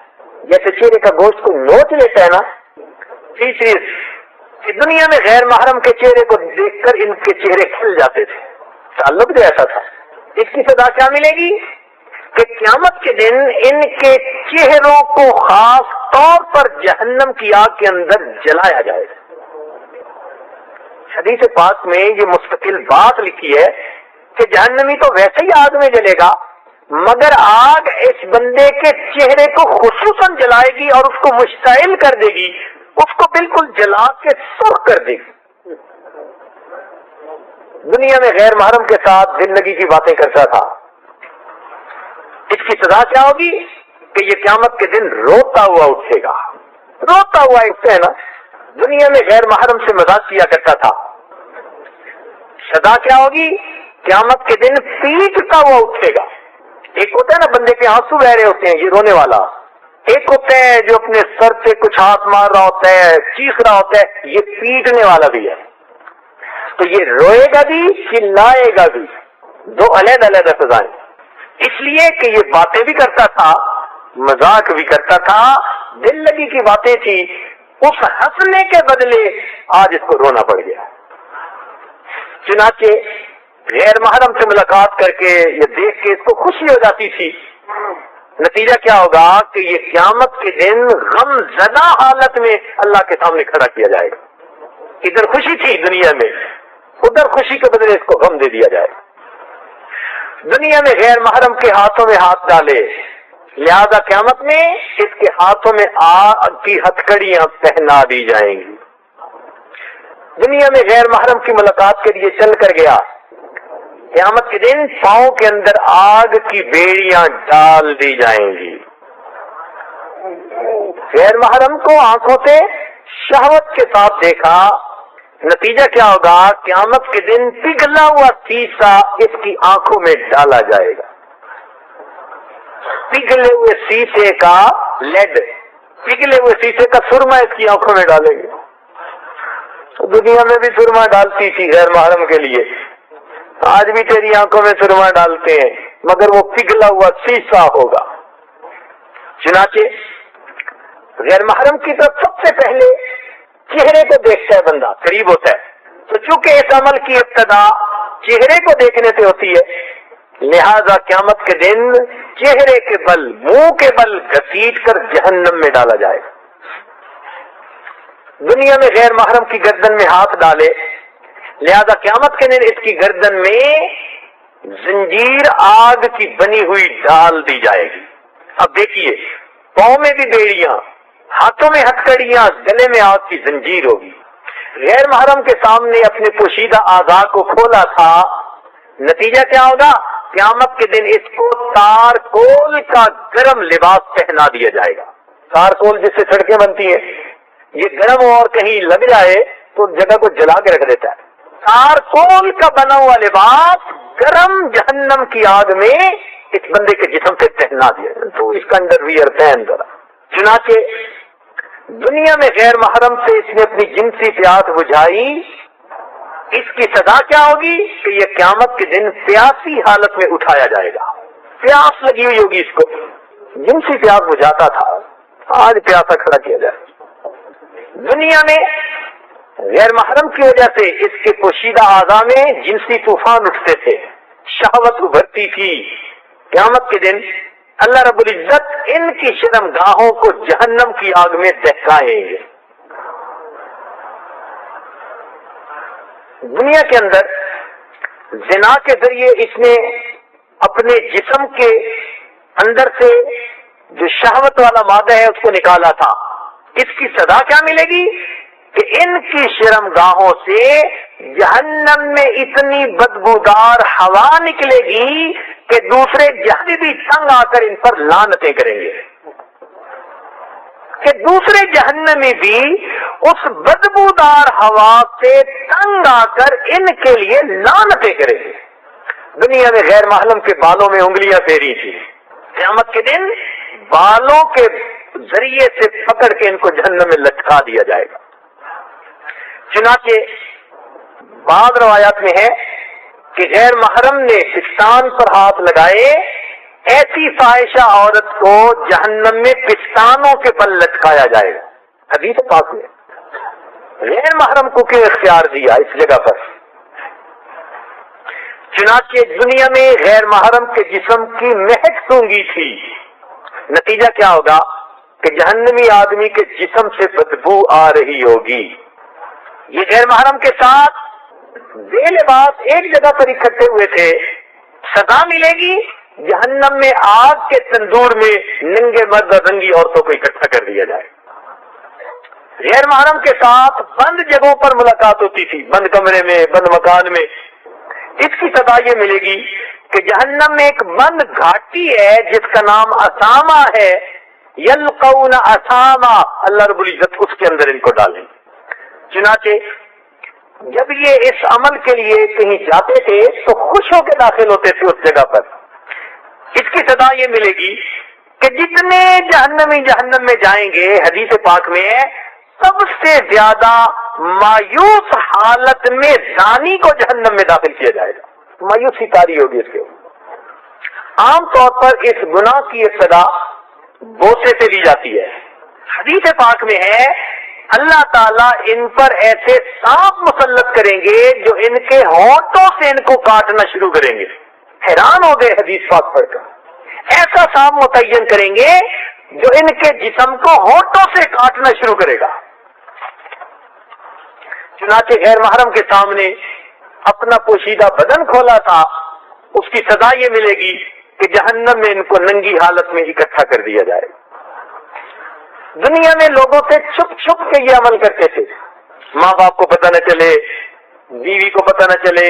جیسے چہرے کا گوشت کو نوچ لیتا ہے نا. تیسری کہ دنیا میں غیر محرم کے چہرے کو دیکھ کر ان کے چہرے کھل جاتے تھے, تعلق جو ایسا تھا. اس کی سزا کیا ملے گی کہ قیامت کے دن ان کے چہروں کو خاص طور پر جہنم کی آگ کے اندر جلایا جائے گا. حدیث پاک میں یہ مستقل بات لکھی ہے کہ جہنمی تو ویسے ہی آگ میں جلے گا, مگر آگ اس بندے کے چہرے کو خصوصاً جلائے گی اور اس کو مشتعل کر دے گی, اس کو بالکل جلا کے سرخ کر دے گی. دنیا میں غیر محرم کے ساتھ زندگی کی باتیں کرتا تھا, اس کی سزا کیا ہوگی کہ یہ قیامت کے دن روتا ہوا اٹھے گا. روتا ہوا اٹھتے ہیں نا, دنیا میں غیر محرم سے مذاق کیا کرتا تھا. سزا کیا ہوگی, قیامت کے دن پیٹتا ہوا اٹھے گا. ایک ہوتا ہے نا بندے کے آنسو بہ رہے ہوتے ہیں, یہ رونے والا. ایک ہوتا ہے جو اپنے سر پہ کچھ ہاتھ مار رہا ہوتا ہے, چیخ رہا ہوتا ہے, یہ پیٹنے والا بھی ہے. تو یہ روئے گا بھی, چلائے گا بھی, دو علیحدہ علیحدہ سزائیں. اس لیے کہ یہ باتیں بھی کرتا تھا, مذاق بھی کرتا تھا, دل لگی کی باتیں تھی, اس ہنسنے کے بدلے آج اس کو رونا پڑ گیا. چنانچہ غیر محرم سے ملاقات کر کے یہ دیکھ کے اس کو خوشی ہو جاتی تھی. نتیجہ کیا ہوگا کہ یہ قیامت کے دن غم زدہ حالت میں اللہ کے سامنے کھڑا کیا جائے گا. ادھر خوشی تھی دنیا میں, ادھر خوشی کے بدلے اس کو غم دے دیا جائے گا. دنیا میں غیر محرم کے ہاتھوں میں ہاتھ ڈالے, لہذا قیامت میں اس کے ہاتھوں میں آگ کی ہتھکڑیاں پہنا دی جائیں گی. دنیا میں غیر محرم کی ملاقات کے لیے چل کر گیا, قیامت کے دن پاؤں کے اندر آگ کی بیڑیاں ڈال دی جائیں گی. غیر محرم کو آنکھوں سے شہوت کے ساتھ دیکھا, نتیجہ کیا ہوگا, قیامت کے دن پگھلا ہوا سیسا اس کی آنکھوں میں ڈالا جائے گا. پگھلے ہوئے سیسے کا لیڈ, پگھلے ہوئے سیسے کا سرما اس کی آنکھوں میں ڈالیں گے. دنیا میں بھی سرما ڈالتی تھی غیر محرم کے لیے, آج بھی تیری آنکھوں میں سرما ڈالتے ہیں, مگر وہ پگھلا ہوا سیسا ہوگا. چنانچہ غیر محرم کی طرف سب سے پہلے چہرے کو دیکھتا ہے بندہ, قریب ہوتا ہے. تو چونکہ اس عمل کی ابتدا چہرے کو دیکھنے سے ہوتی ہے, لہذا قیامت کے دن چہرے کے بل, منہ کے بل گھسیٹ کر جہنم میں ڈالا جائے گا. دنیا میں غیر محرم کی گردن میں ہاتھ ڈالے, لہذا قیامت کے دن اس کی گردن میں زنجیر آگ کی بنی ہوئی ڈال دی جائے گی. اب دیکھیے, پاؤں میں بھی بیڑیاں, ہاتھوں میں ہتھکڑیاں, گلے میں آگ کی زنجیر ہوگی. غیر محرم کے سامنے اپنے پوشیدہ اعضاء کو کھولا تھا، نتیجہ کیا ہوگا؟ قیامت کے دن اس کو تارکول کا گرم لباس پہنا دیا جائے گا۔ تارکول جس سے سڑکیں بنتی ہیں، یہ گرم اور کہیں لگ جائے تو جگہ کو جلا کے رکھ دیتا ہے۔ تارکول کا بنا ہوا لباس گرم جہنم کی آگ میں اس بندے کے جسم سے پہنا دیا تو اس کا انڈر ویئر پہن ذرا۔ چنانچہ دنیا میں غیر محرم سے اس نے اپنی جنسی پیاس بجھائی، اس کی سزا کیا ہوگی کہ یہ قیامت کے دن پیاسی حالت میں اٹھایا جائے گا۔ پیاس لگی ہوئی ہوگی اس کو، جنسی پیاس بجھاتا تھا، آج پیاسا کھڑا کیا جائے۔ دنیا میں غیر محرم کی وجہ سے اس کے پوشیدہ اعضاء میں جنسی طوفان اٹھتے تھے، شہوت ابھرتی تھی۔ قیامت کے دن اللہ رب العزت ان کی شرم گاہوں کو جہنم کی آگ میں دہکائیں گے۔ دنیا کے اندر زنا کے ذریعے اس نے اپنے جسم کے اندر سے جو شہوت والا مادہ ہے اس کو نکالا تھا، اس کی سزا کیا ملے گی کہ ان کی شرم گاہوں سے جہنم میں اتنی بدبودار ہوا نکلے گی کہ دوسرے جہنمی بھی تنگ آ کر ان پر لعنتیں کریں گے، کہ دوسرے جہنمی بھی اس بدبودار ہوا سے تنگ آ کر ان کے لیے لعنتیں کریں گے۔ دنیا میں غیر محرم کے بالوں میں انگلیاں پھیری تھی، قیامت کے دن بالوں کے ذریعے سے پکڑ کے ان کو جہنم میں لٹکا دیا جائے گا۔ چنانچہ بعض روایات میں ہے کہ غیر محرم نے پستان پر ہاتھ لگائے، ایسی فاحشہ عورت کو جہنم میں پستانوں کے بل لٹکایا جائے گا۔ حدیث پاک میں غیر محرم کو کیوں اختیار دیا اس جگہ پر؟ چنانچہ دنیا میں غیر محرم کے جسم کی مہک سونگی تھی، نتیجہ کیا ہوگا کہ جہنمی آدمی کے جسم سے بدبو آ رہی ہوگی۔ یہ غیر محرم کے ساتھ بے لباس ایک جگہ پر اکٹھے ہوئے تھے، سزا ملے گی جہنم میں آگ کے تندور میں ننگے مرد اور ننگی عورتوں کو اکٹھا کر دیا جائے۔ غیر محرم کے ساتھ بند جگہوں پر ملاقات ہوتی تھی، بند کمرے میں، بند مکان میں، اس کی سزا یہ ملے گی کہ جہنم میں ایک بند گھاٹی ہے جس کا نام اسامہ ہے، یلقون اسامہ، اللہ رب العزت اس کے اندر ان کو ڈالیں۔ چنانچہ جب یہ اس عمل کے لیے کہیں جاتے تھے تو خوش ہو کے داخل ہوتے تھے اس جگہ پر۔ اس کی سزا یہ ملے گی کہ جتنے جہنمی جہنم میں جائیں گے، حدیث پاک میں ہے سب سے زیادہ مایوس حالت میں زانی کو جہنم میں داخل کیا جائے گا، مایوسی طاری ہوگی اس کے اوپر۔ عام طور پر اس گناہ کی ابتدا بوسے سے لی جاتی ہے۔ حدیث پاک میں ہے اللہ تعالیٰ ان پر ایسے سانپ مسلط کریں گے جو ان کے ہونٹوں سے ان کو کاٹنا شروع کریں گے۔ حیران ہو گئے حدیث پاک پڑھ کر، ایسا سانپ متعین کریں گے جو ان کے جسم کو ہونٹوں سے کاٹنا شروع کرے گا۔ چنانچہ غیر محرم کے سامنے اپنا پوشیدہ بدن کھولا تھا، اس کی سزا یہ ملے گی کہ جہنم میں ان کو ننگی حالت میں اکٹھا کر دیا جائے گا۔ دنیا میں لوگوں سے چھپ چھپ کے یہ عمل کرتے تھے، ماں باپ کو پتہ نہ چلے، بیوی کو پتہ نہ چلے،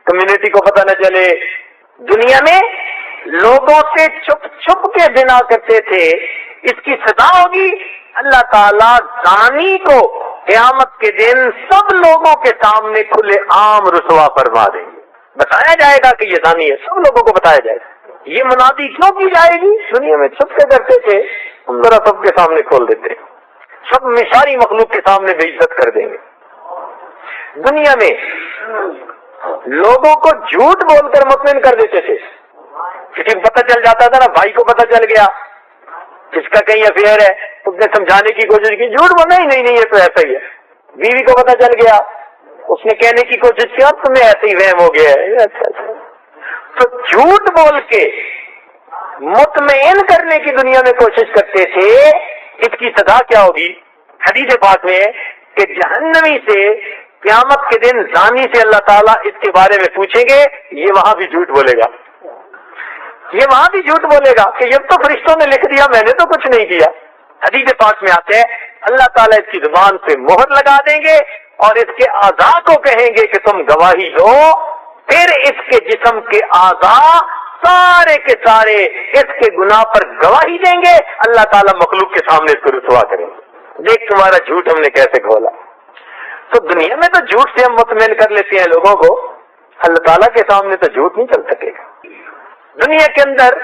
کمیونٹی کو پتہ نہ چلے، دنیا میں لوگوں سے چھپ چھپ کے زنا کرتے تھے۔ اس کی سزا ہوگی اللہ تعالیٰ زانی کو قیامت کے دن سب لوگوں کے سامنے کھلے عام رسوا فرما دیں گے، بتایا جائے گا کہ یہ زانی ہے، سب لوگوں کو بتایا جائے گا۔ یہ منادی کیوں کی جائے گی؟ دنیا میں چھپ کے کرتے تھے، ہم ذرا سب کے سامنے کھول دیتے، سب میں ساری مخلوق کے سامنے بے عزت کر دیں گے۔ دنیا میں لوگوں کو جھوٹ بول کر مطمئن کر دیتے تھے، کسی کو پتہ چل جاتا تھا نا، بھائی کو پتہ چل گیا اس کا کہیں افیئر ہے، اس نے سمجھانے کی کوشش کی، جھوٹ بولا نہیں یہ تو ایسا ہی ہے۔ بیوی کو پتہ چل گیا، اس نے کہنے کی کوشش کی، اب تمہیں ایسے ہی وہم ہو گیا ہے۔ اچھا تو جھوٹ بول کے مطمئن کرنے کی دنیا میں کوشش کرتے تھے۔ اس کی سزا کیا ہوگی؟ حدیث پاک میں ہے کہ جہنمی سے قیامت کے دن زانی سے اللہ تعالیٰ اس کے بارے میں پوچھیں گے، یہ وہاں بھی جھوٹ بولے گا، یہ وہاں بھی جھوٹ بولے گا کہ جب تو فرشتوں نے لکھ دیا، میں نے تو کچھ نہیں کیا۔ حدیث پاک میں آتے ہیں اللہ تعالیٰ اس کی زبان پہ مہر لگا دیں گے اور اس کے اعضاء کو کہیں گے کہ تم گواہی دو، پھر اس کے جسم کے اعضاء سارے کے سارے اس کے گناہ پر گواہی دیں گے، اللہ تعالیٰ مخلوق کے سامنے اس کو رسوا کریں گے، دیکھ تمہارا جھوٹ ہم نے کیسے کھولا۔ تو دنیا میں تو جھوٹ سے ہم مطمئن کر لیتے ہیں لوگوں کو، اللہ تعالیٰ کے سامنے تو جھوٹ نہیں چل سکے گا۔ دنیا کے اندر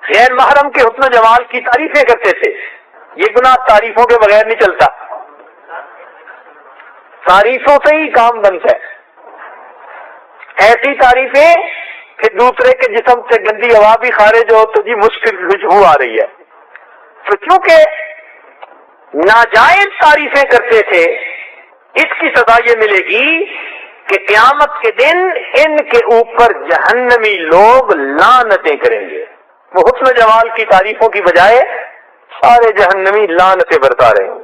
غیر محرم کے حسن و جمال کی تعریفیں کرتے تھے، یہ گناہ تعریفوں کے بغیر نہیں چلتا، تعریفوں سے ہی کام بنتا ہے۔ ایسی تعریفیں کہ دوسرے کے جسم سے گندی ہوا بھی خارج ہو تو جی مشکل خوشبو آ رہی ہے۔ تو چونکہ ناجائز تعریفیں کرتے تھے، اس کی سزا یہ ملے گی کہ قیامت کے دن ان کے اوپر جہنمی لوگ لعنتیں کریں گے۔ وہ حسن و جمال کی تعریفوں کی بجائے سارے جہنمی لعنتیں برتا رہے ہیں۔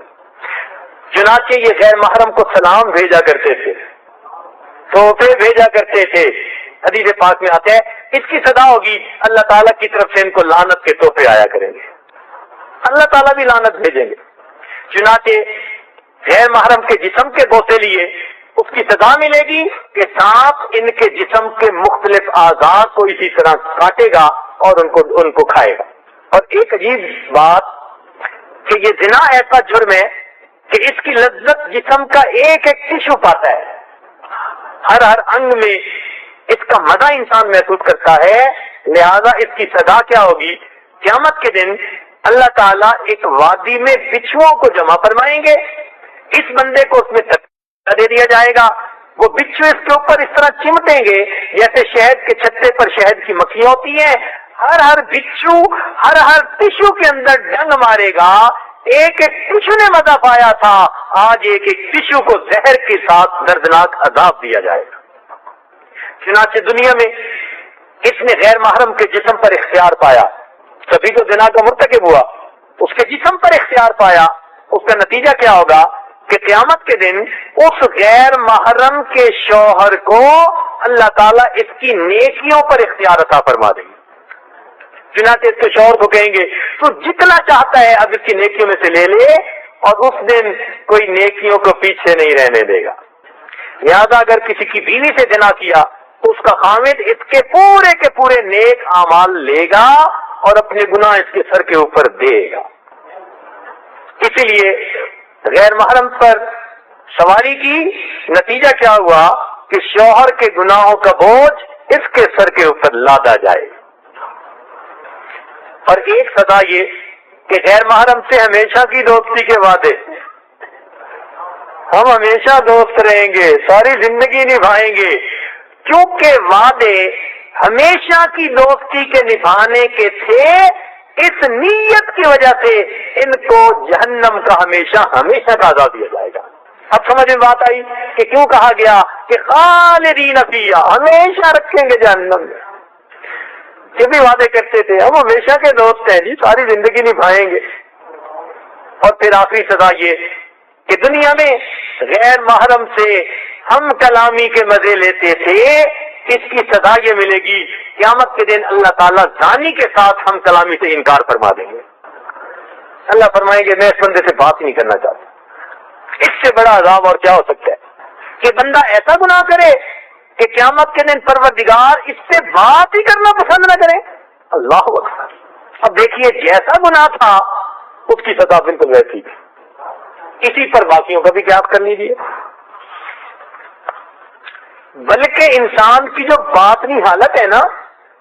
چنانچہ یہ غیر محرم کو سلام بھیجا کرتے تھے، تحفے بھیجا کرتے تھے، حدیث پاک میں آتا ہے اس کی سزا ہوگی اللہ تعالیٰ کی طرف سے ان کو لعنت کے تحفے آیا کریں گے، اللہ تعالیٰ بھی لعنت بھیجیں گے۔ چنانچہ غیر محرم کے جسم کے بوسے لیے اس کی سزا ملے گی کہ سانپ ان کے جسم کے مختلف اعضاء کو اسی طرح کاٹے گا اور ان کو کھائے گا۔ اور ایک عجیب بات کہ یہ زنا ایسا جرم ہے کہ اس کی لذت جسم کا ایک ایک ٹشو پاتا ہے، ہر انگ میں اس کا مزہ انسان محسوس کرتا ہے، لہذا اس کی سزا کیا ہوگی؟ قیامت کے دن اللہ تعالیٰ ایک وادی میں بچھوؤں کو جمع فرمائیں گے، اس بندے کو اس میں دھکا دے دیا جائے گا، وہ بچھو اس کے اوپر اس طرح چمٹیں گے جیسے شہد کے چھتے پر شہد کی مکھیاں ہوتی ہیں، ہر بچھو ہر ٹشو کے اندر ڈنگ مارے گا، ایک ایک ٹشو نے مزہ پایا تھا، آج ایک ایک ٹشو کو زہر کے ساتھ دردناک عذاب دیا جائے گا۔ چنانچہ دنیا میں اس نے غیر محرم کے جسم پر اختیار پایا، سبھی کو زنا کا مرتکب ہوا، اس کے جسم پر اختیار پایا، اس کا نتیجہ کیا ہوگا کہ قیامت کے دن اس غیر محرم کے شوہر کو اللہ تعالیٰ اس کی نیکیوں پر اختیار عطا فرما دیں گے۔ چنانچہ اس کے شوہر کو کہیں گے تو جتنا چاہتا ہے اب اس کی نیکیوں میں سے لے لے، اور اس دن کوئی نیکیوں کو پیچھے نہیں رہنے دے گا۔ لہذا اگر کسی کی بیوی سے زنا کیا تو اس کا خامد اس کے پورے نیک اعمال لے گا اور اپنے گناہ اس کے سر کے اوپر دے گا۔ اسی لیے غیر محرم پر سواری کی نتیجہ کیا ہوا کہ شوہر کے گناہوں کا بوجھ اس کے سر کے اوپر لادا جائے۔ اور ایک سزا یہ کہ غیر محرم سے ہمیشہ کی دوستی کے وعدے، ہم ہمیشہ دوست رہیں گے، ساری زندگی نبھائیں گے، کیونکہ وعدے ہمیشہ کی دوستی کے نبھانے کے تھے، اس نیت کی وجہ سے ان کو جہنم کا ہمیشہ کا عذاب دیا جائے گا۔ اب سمجھ میں بات آئی کہ کیوں کہا گیا کہ خالدین فیہا، ہمیشہ رکھیں گے جہنم میں۔ یہ بھی وعدے کرتے تھے ہم ہمیشہ کے دوست ہیں جی، ساری زندگی نبھائیں گے۔ اور پھر آخری سزا یہ کہ دنیا میں غیر محرم سے ہم کلامی کے مزے لیتے تھے، اس کی سزا یہ ملے گی قیامت کے دن اللہ تعالیٰ زانی کے ساتھ ہم کلامی سے انکار فرما دیں گے۔ اللہ فرمائیں گے میں اس بندے سے بات ہی نہیں کرنا چاہتا۔ اس سے بڑا عذاب اور کیا ہو سکتا ہے کہ بندہ ایسا گناہ کرے کہ قیامت کے دن پروردگار اس سے بات ہی کرنا پسند نہ کرے۔ اللہ اکبر۔ اب دیکھیے جیسا گناہ تھا اس کی سزا بالکل ویسی تھی، اسی پر باقیوں کا بھی قیاس کر لیجیے۔ بلکہ انسان کی جو باطنی حالت ہے نا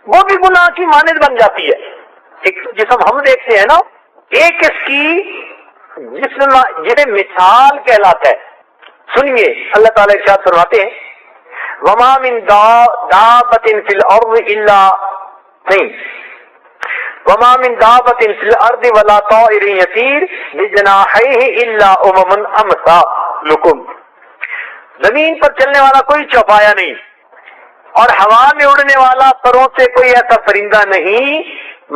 وہ بھی گناہ کی مانند بن جاتی ہے۔ ایک جسم ہم دیکھتے ہیں نا، ایک اس کی جسم جسے مثال کہلاتا ہے۔ سنیے اللہ تعالیٰ ارشاد فرماتے ہیں وما من دابۃ فی الارض الا وما من دابۃ فی الارض ولا طائر یطیر بجناحیہ الا امم امثالکم، زمین پر چلنے والا کوئی چوپایا نہیں اور ہوا میں اڑنے والا پروں سے کوئی ایسا پرندہ نہیں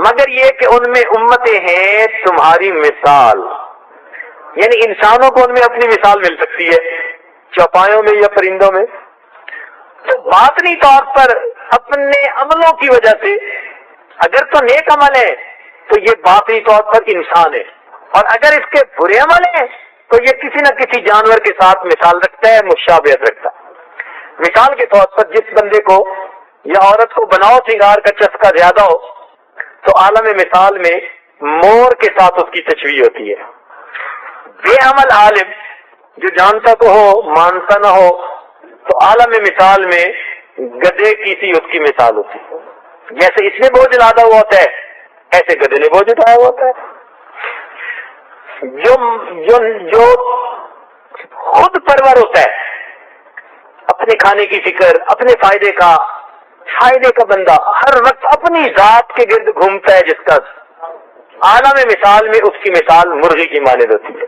مگر یہ کہ ان میں امتیں ہیں تمہاری مثال، یعنی انسانوں کو ان میں اپنی مثال مل سکتی ہے چوپایوں میں یا پرندوں میں۔ تو باطنی طور پر اپنے عملوں کی وجہ سے اگر تو نیک عمل ہے تو یہ باطنی طور پر انسان ہے، اور اگر اس کے برے عمل ہیں تو یہ کسی نہ کسی جانور کے ساتھ مثال رکھتا ہے، مشابہت رکھتا ہے۔ مثال کے طور پر جس بندے کو یا عورت کو بناؤ سنگار کا چسکا زیادہ ہو تو عالم مثال میں مور کے ساتھ اس کی تشبیہ ہوتی ہے۔ بے عمل عالم جو جانتا تو ہو مانتا نہ ہو تو عالم مثال میں گدھے کی سی اس کی مثال ہوتی ہے۔ جیسے اس نے بوجھ لادا ہوا ہوتا ہے ایسے گدھے نے بوجھ اٹھایا ہوا ہوتا ہے۔ جو خود پرور ہوتا ہے، اپنے کھانے کی فکر، اپنے فائدے کا بندہ، ہر وقت اپنی ذات کے گرد گھومتا ہے، جس کا عالم مثال میں اس کی مثال مرغی کی مانند ہوتی ہے۔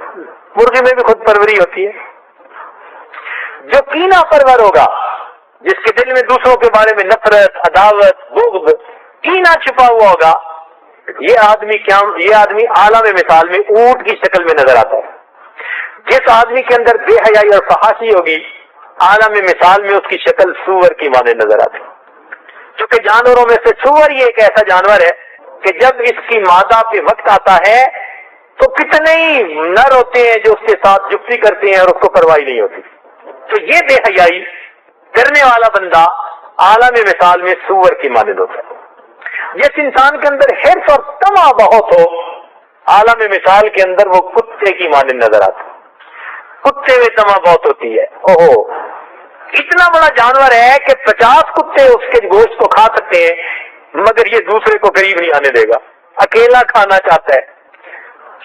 مرغی میں بھی خود پروری ہوتی ہے۔ جو کینہ پرور ہوگا، جس کے دل میں دوسروں کے بارے میں نفرت، عداوت، بغض، کینہ چھپا ہوا ہوگا، یہ آدمی عالم مثال میں اونٹ کی شکل میں نظر آتا ہے۔ جس آدمی کے اندر بے حیائی اور فحاشی ہوگی، عالم مثال میں اس کی شکل سور کی مانند نظر آتی ہے۔ چونکہ جانوروں میں سے سور یہ ایک ایسا جانور ہے کہ جب اس کی مادہ پہ وقت آتا ہے تو کتنے ہی نر ہوتے ہیں جو اس کے ساتھ جفتی کرتے ہیں اور اس کو پرواہ نہیں ہوتی۔ تو یہ بے حیائی کرنے والا بندہ عالم مثال میں سور کی مانند ہوتا ہے۔ جس انسان کے اندر حرص اور طمع بہت ہو، عالم مثال کے اندر وہ کتے کی مانند نظر آتا ہے۔ کتے میں طمع بہت ہوتی ہے۔ اوہو، اتنا بڑا جانور ہے کہ 50 کتے اس کے گوشت کو کھا سکتے ہیں، مگر یہ دوسرے کو قریب نہیں آنے دے گا، اکیلا کھانا چاہتا ہے۔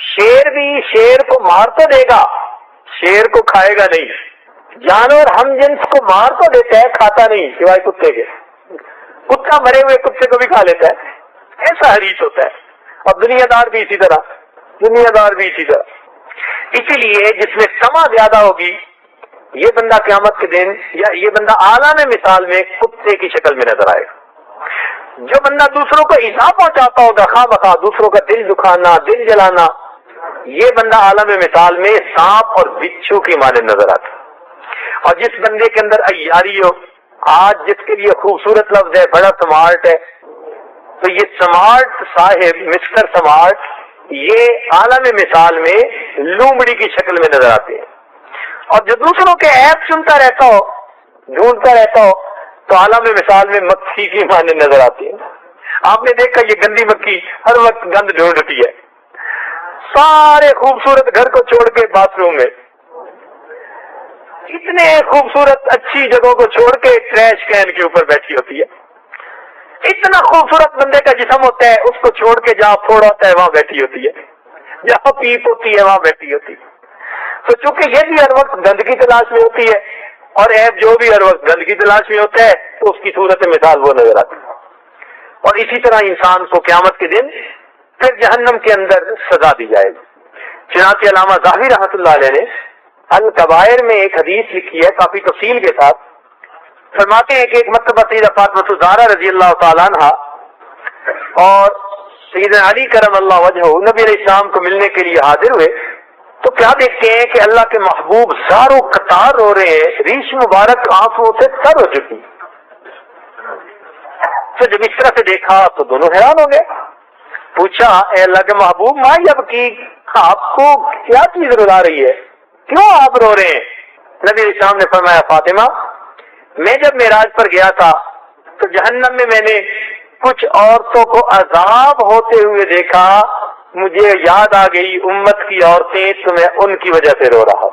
شیر بھی شیر کو مار تو دے گا، شیر کو کھائے گا نہیں۔ جانور ہم جنس کو مار تو دیتا ہے، کھاتا نہیں سوائے کتے کے۔ کتا مرے ہوئے کتے کو بھی کھا لیتا ہے، ایسا حریص ہوتا ہے۔ اور دنیا دار بھی اسی طرح۔ اسی لیے جس میں طمع زیادہ ہوگی، یہ بندہ قیامت کے دن یا یہ بندہ عالم مثال میں کتے کی شکل میں نظر آئے گا۔ جو بندہ دوسروں کو ایذا پہنچاتا ہوگا، خواہ مخواہ دوسروں کا دل دکھانا، دل جلانا، یہ بندہ عالم مثال میں سانپ اور بچھو کی مانند نظر آتا ہے۔ اور جس بندے کے اندر عیاری ہو، آج جس کے لیے خوبصورت لفظ ہے، بڑا سمارٹ ہے، تو یہ سمارٹ صاحب، مسٹر سمارٹ، یہ عالم مثال میں لومڑی کی شکل میں نظر آتے ہیں۔ اور جو دوسروں کے عیب سنتا رہتا ہو، ڈھونڈتا رہتا ہو، تو عالم مثال میں مکھی کی مانند نظر آتی ہے۔ آپ نے دیکھا یہ گندی مکھی ہر وقت گند ڈھونڈتی ہے، سارے خوبصورت گھر کو چھوڑ کے باتھ روم میں، اتنے خوبصورت اچھی جگہوں کو چھوڑ کے ٹریش کین کے اوپر بیٹھی ہوتی ہے۔ اتنا خوبصورت بندے کا جسم ہوتا ہے، اس کو چھوڑ کے جہاں پھوڑ ہوتا ہے وہاں بیٹھی ہوتی ہے، جہاں پیپ ہوتی ہے وہاں بیٹھی ہوتی ہے۔ تو چونکہ یہ بھی ہر وقت گند کی تلاش میں ہوتی ہے، اور عیب جو بھی ہر وقت گند کی تلاش میں ہوتا ہے، تو اس کی صورت مثال وہ نظر آتی ہے۔ اور اسی طرح انسان کو قیامت کے دن پھر جہنم کے اندر سزا دی جائے گی۔ چنانچہ علامہ ذہبی رحمۃ اللہ علیہ نے الکبائر میں ایک حدیث لکھی ہے کافی تفصیل کے ساتھ۔ فرماتے ہیں کہ ایک مرتبہ سیدہ فاطمہ الزہرا رضی اللہ تعالیٰ عنہ اور سیدنا علی کرم اللہ وجہہ نبی علیہ السلام کو ملنے کے لیے حاضر ہوئے، تو کیا دیکھتے ہیں کہ اللہ کے محبوب زاروں قطار رو رہے ہیں، ریش مبارک آنکھوں سے تر ہو چکی۔ تو جب اس طرح سے دیکھا تو دونوں حیران ہو گئے، پوچھا اے اللہ کے محبوب ما یبکی، آپ کو کیا چیز رلا رہی ہے، کیوں آپ رو رہے ہیں؟ نبی علیہ السلام نے فرمایا فاطمہ، میں جب معراج پر گیا تھا تو جہنم میں نے کچھ عورتوں کو عذاب ہوتے ہوئے دیکھا، مجھے یاد آ گئی امت کی عورتیں، تو میں ان کی وجہ سے رو رہا۔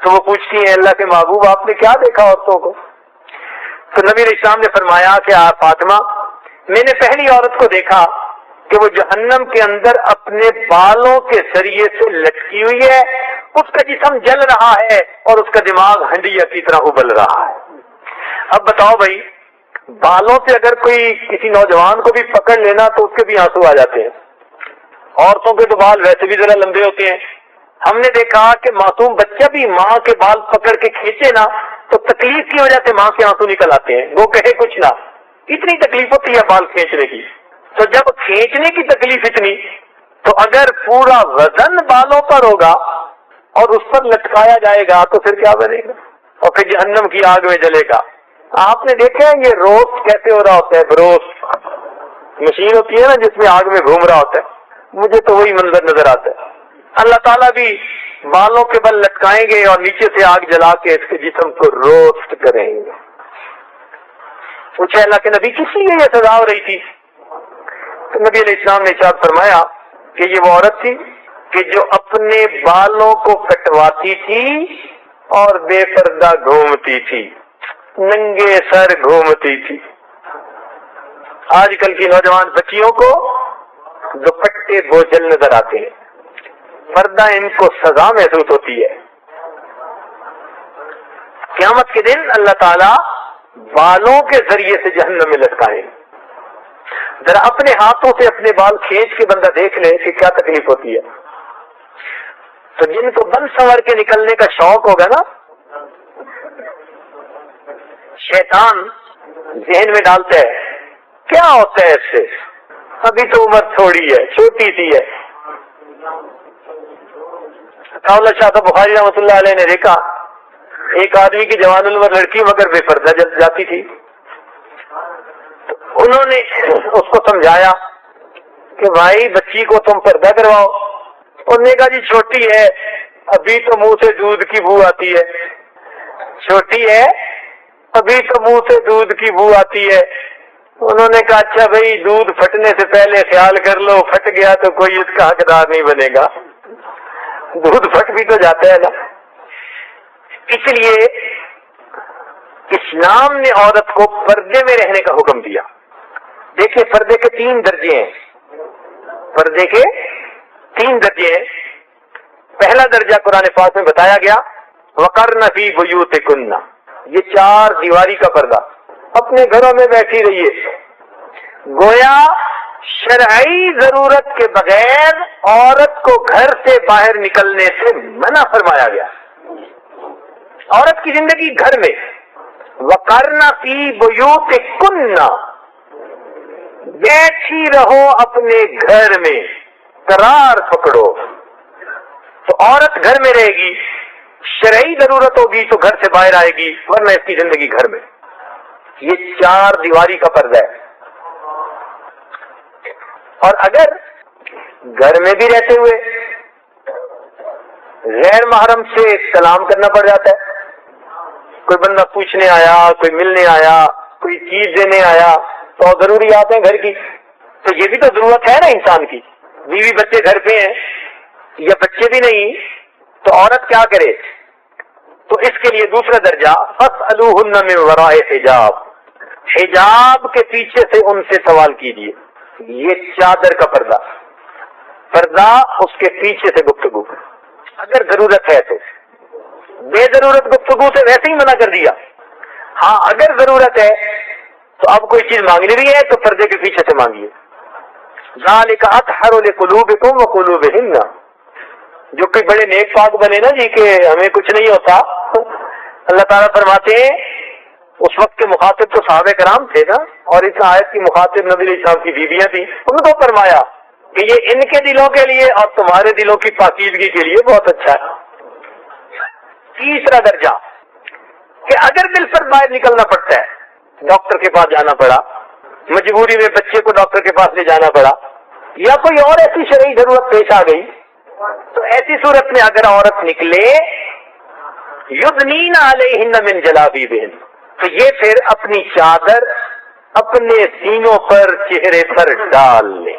تو وہ پوچھتی ہیں اللہ کے محبوب آپ نے کیا دیکھا عورتوں کو؟ تو نبی علیہ السلام نے فرمایا کہ فاطمہ، میں نے پہلی عورت کو دیکھا کہ وہ جہنم کے اندر اپنے بالوں کے ذریعے سے لٹکی ہوئی ہے، اس کا جسم جل رہا ہے اور اس کا دماغ ہنڈیا کی طرح ابل رہا ہے۔ اب بتاؤ بھائی، بالوں سے اگر کوئی کسی نوجوان کو بھی پکڑ لینا تو اس کے بھی آنسو آ جاتے ہیں۔ عورتوں کے تو بال ویسے بھی ذرا لمبے ہوتے ہیں۔ ہم نے دیکھا کہ معصوم بچہ بھی ماں کے بال پکڑ کے کھینچے نا تو تکلیف کی وجہ سے ماں کے آنسو نکل آتے ہیں، وہ کہے کچھ نہ، اتنی تکلیف ہوتی ہے بال کھینچنے کی۔ تو جب کھینچنے کی تکلیف اتنی، تو اگر پورا وزن بالوں پر ہوگا اور اس پر لٹکایا جائے گا تو پھر کیا بنے گا؟ اور پھر جہنم کی آگ میں جلے گا۔ آپ نے دیکھا ہے یہ روسٹ کیسے ہو رہا ہوتا ہے؟ بروسٹ مشین ہوتی ہے نا جس میں آگ میں گھوم رہا ہوتا ہے، مجھے تو وہی منظر نظر آتا ہے۔ اللہ تعالیٰ بھی بالوں کے بل لٹکائیں گے اور نیچے سے آگ جلا کے اس کے جسم کو روسٹ کریں گے. پوچھا اللہ کے نبی کس لیے یہ سزا ہو رہی تھی؟ تو نبی علیہ السلام نے ارشاد فرمایا کہ یہ وہ عورت تھی کہ جو اپنے بالوں کو کٹواتی تھی اور بے پردہ گھومتی تھی، ننگے سر گھومتی تھی. آج کل کی نوجوان بچیوں کو دوپٹے بوجھل نظر آتے ہیں، پردہ ان کو سزا محسوس ہوتی ہے. قیامت کے دن اللہ تعالی بالوں کے ذریعے سے جہنم میں لٹکائیں. ذرا اپنے ہاتھوں سے اپنے بال کھینچ کے بندہ دیکھ لے کہ کیا تکلیف ہوتی ہے. تو جن کو بن سنور کے نکلنے کا شوق ہوگا نا، شیطان ذہن میں ڈالتا ہے کیا ہوتا ہے اس سے، ابھی تو عمر تھوڑی ہے، چھوٹی سی ہے. اللہ شاہ بخاری رحمۃ اللہ علیہ نے دیکھا ایک آدمی کی جوان العمر لڑکی مگر بے پردہ جاتی تھی. انہوں نے اس کو سمجھایا کہ بھائی بچی کو تم پردہ کرواؤ. انہوں نے کہا جی چھوٹی ہے، ابھی تو منہ سے دودھ کی بو آتی ہے. چھوٹی ہے، ابھی تو منہ سے دودھ کی بو آتی ہے. انہوں نے کہا اچھا بھائی دودھ پھٹنے سے پہلے خیال کر لو، پھٹ گیا تو کوئی اس کا حقدار نہیں بنے گا. دودھ پھٹ بھی تو جاتا ہے نا. اس لیے اسلام نے عورت کو پردے میں رہنے کا حکم دیا. دیکھیں پردے کے 3 درجے ہیں. پردے کے 3 درجے ہیں. پہلا درجہ قرآن پاک میں بتایا گیا وَقَرْنَ فِي بُيُوتِكُنَّ، یہ 4 دیواری کا پردہ. اپنے گھروں میں بیٹھی رہیے. گویا شرعی ضرورت کے بغیر عورت کو گھر سے باہر نکلنے سے منع فرمایا گیا. عورت کی زندگی گھر میں. وَقَرْنَ فِي بُيُوتِكُنَّ، بیٹھی رہو اپنے گھر میں، قرار پکڑو. تو عورت گھر میں رہے گی، شرعی ضرورت ہوگی تو گھر سے باہر آئے گی، ورنہ اس کی زندگی گھر میں. یہ 4 دیواری کا پردہ ہے. اور اگر گھر میں بھی رہتے ہوئے غیر محرم سے سلام کرنا پڑ جاتا ہے، کوئی بندہ پوچھنے آیا، کوئی ملنے آیا، کوئی چیز دینے آیا، تو ضروریات ہیں گھر کی، تو یہ بھی تو ضرورت ہے نا انسان کی. بیوی بچے گھر پہ ہیں یا بچے بھی نہیں تو عورت کیا کرے؟ تو اس کے لیے دوسرا درجہ فَاسْأَلُوهُنَّ مِنْ وَرَاءِ حجاب، حجاب کے پیچھے سے ان سے سوال کیجیے. یہ چادر کا پردہ، پردہ اس کے پیچھے سے گفتگو اگر ضرورت ہے تو. بے ضرورت گفتگو سے ویسے ہی منع کر دیا. ہاں اگر ضرورت ہے تو اب کوئی چیز مانگنی بھی ہے تو پردے کے پیچھے سے مانگیے. ذالک اطہر لقلوبکم وقلوبہن، جو کوئی بڑے نیک پاک بنے نا جی کہ ہمیں کچھ نہیں ہوتا. اللہ تعالیٰ فرماتے ہیں اس وقت کے مخاطب تو صحابہ کرام تھے نا، اور اس آیت کی مخاطب نبی علیہ السلام کی بیویاں تھیں. ان کو فرمایا کہ یہ ان کے دلوں کے لیے اور تمہارے دلوں کی پاکیزگی کے لیے بہت اچھا ہے. تیسرا درجہ کہ اگر دل پر باہر نکلنا پڑتا ہے، ڈاکٹر کے پاس جانا پڑا، مجبوری میں بچے کو ڈاکٹر کے پاس لے جانا پڑا، یا کوئی اور ایسی شرعی ضرورت پیش آ گئی، تو ایسی صورت میں اگر عورت نکلے یدنین علیہن من جلابیبہن، تو یہ پھر اپنی چادر اپنے سینوں پر چہرے پر ڈال لے.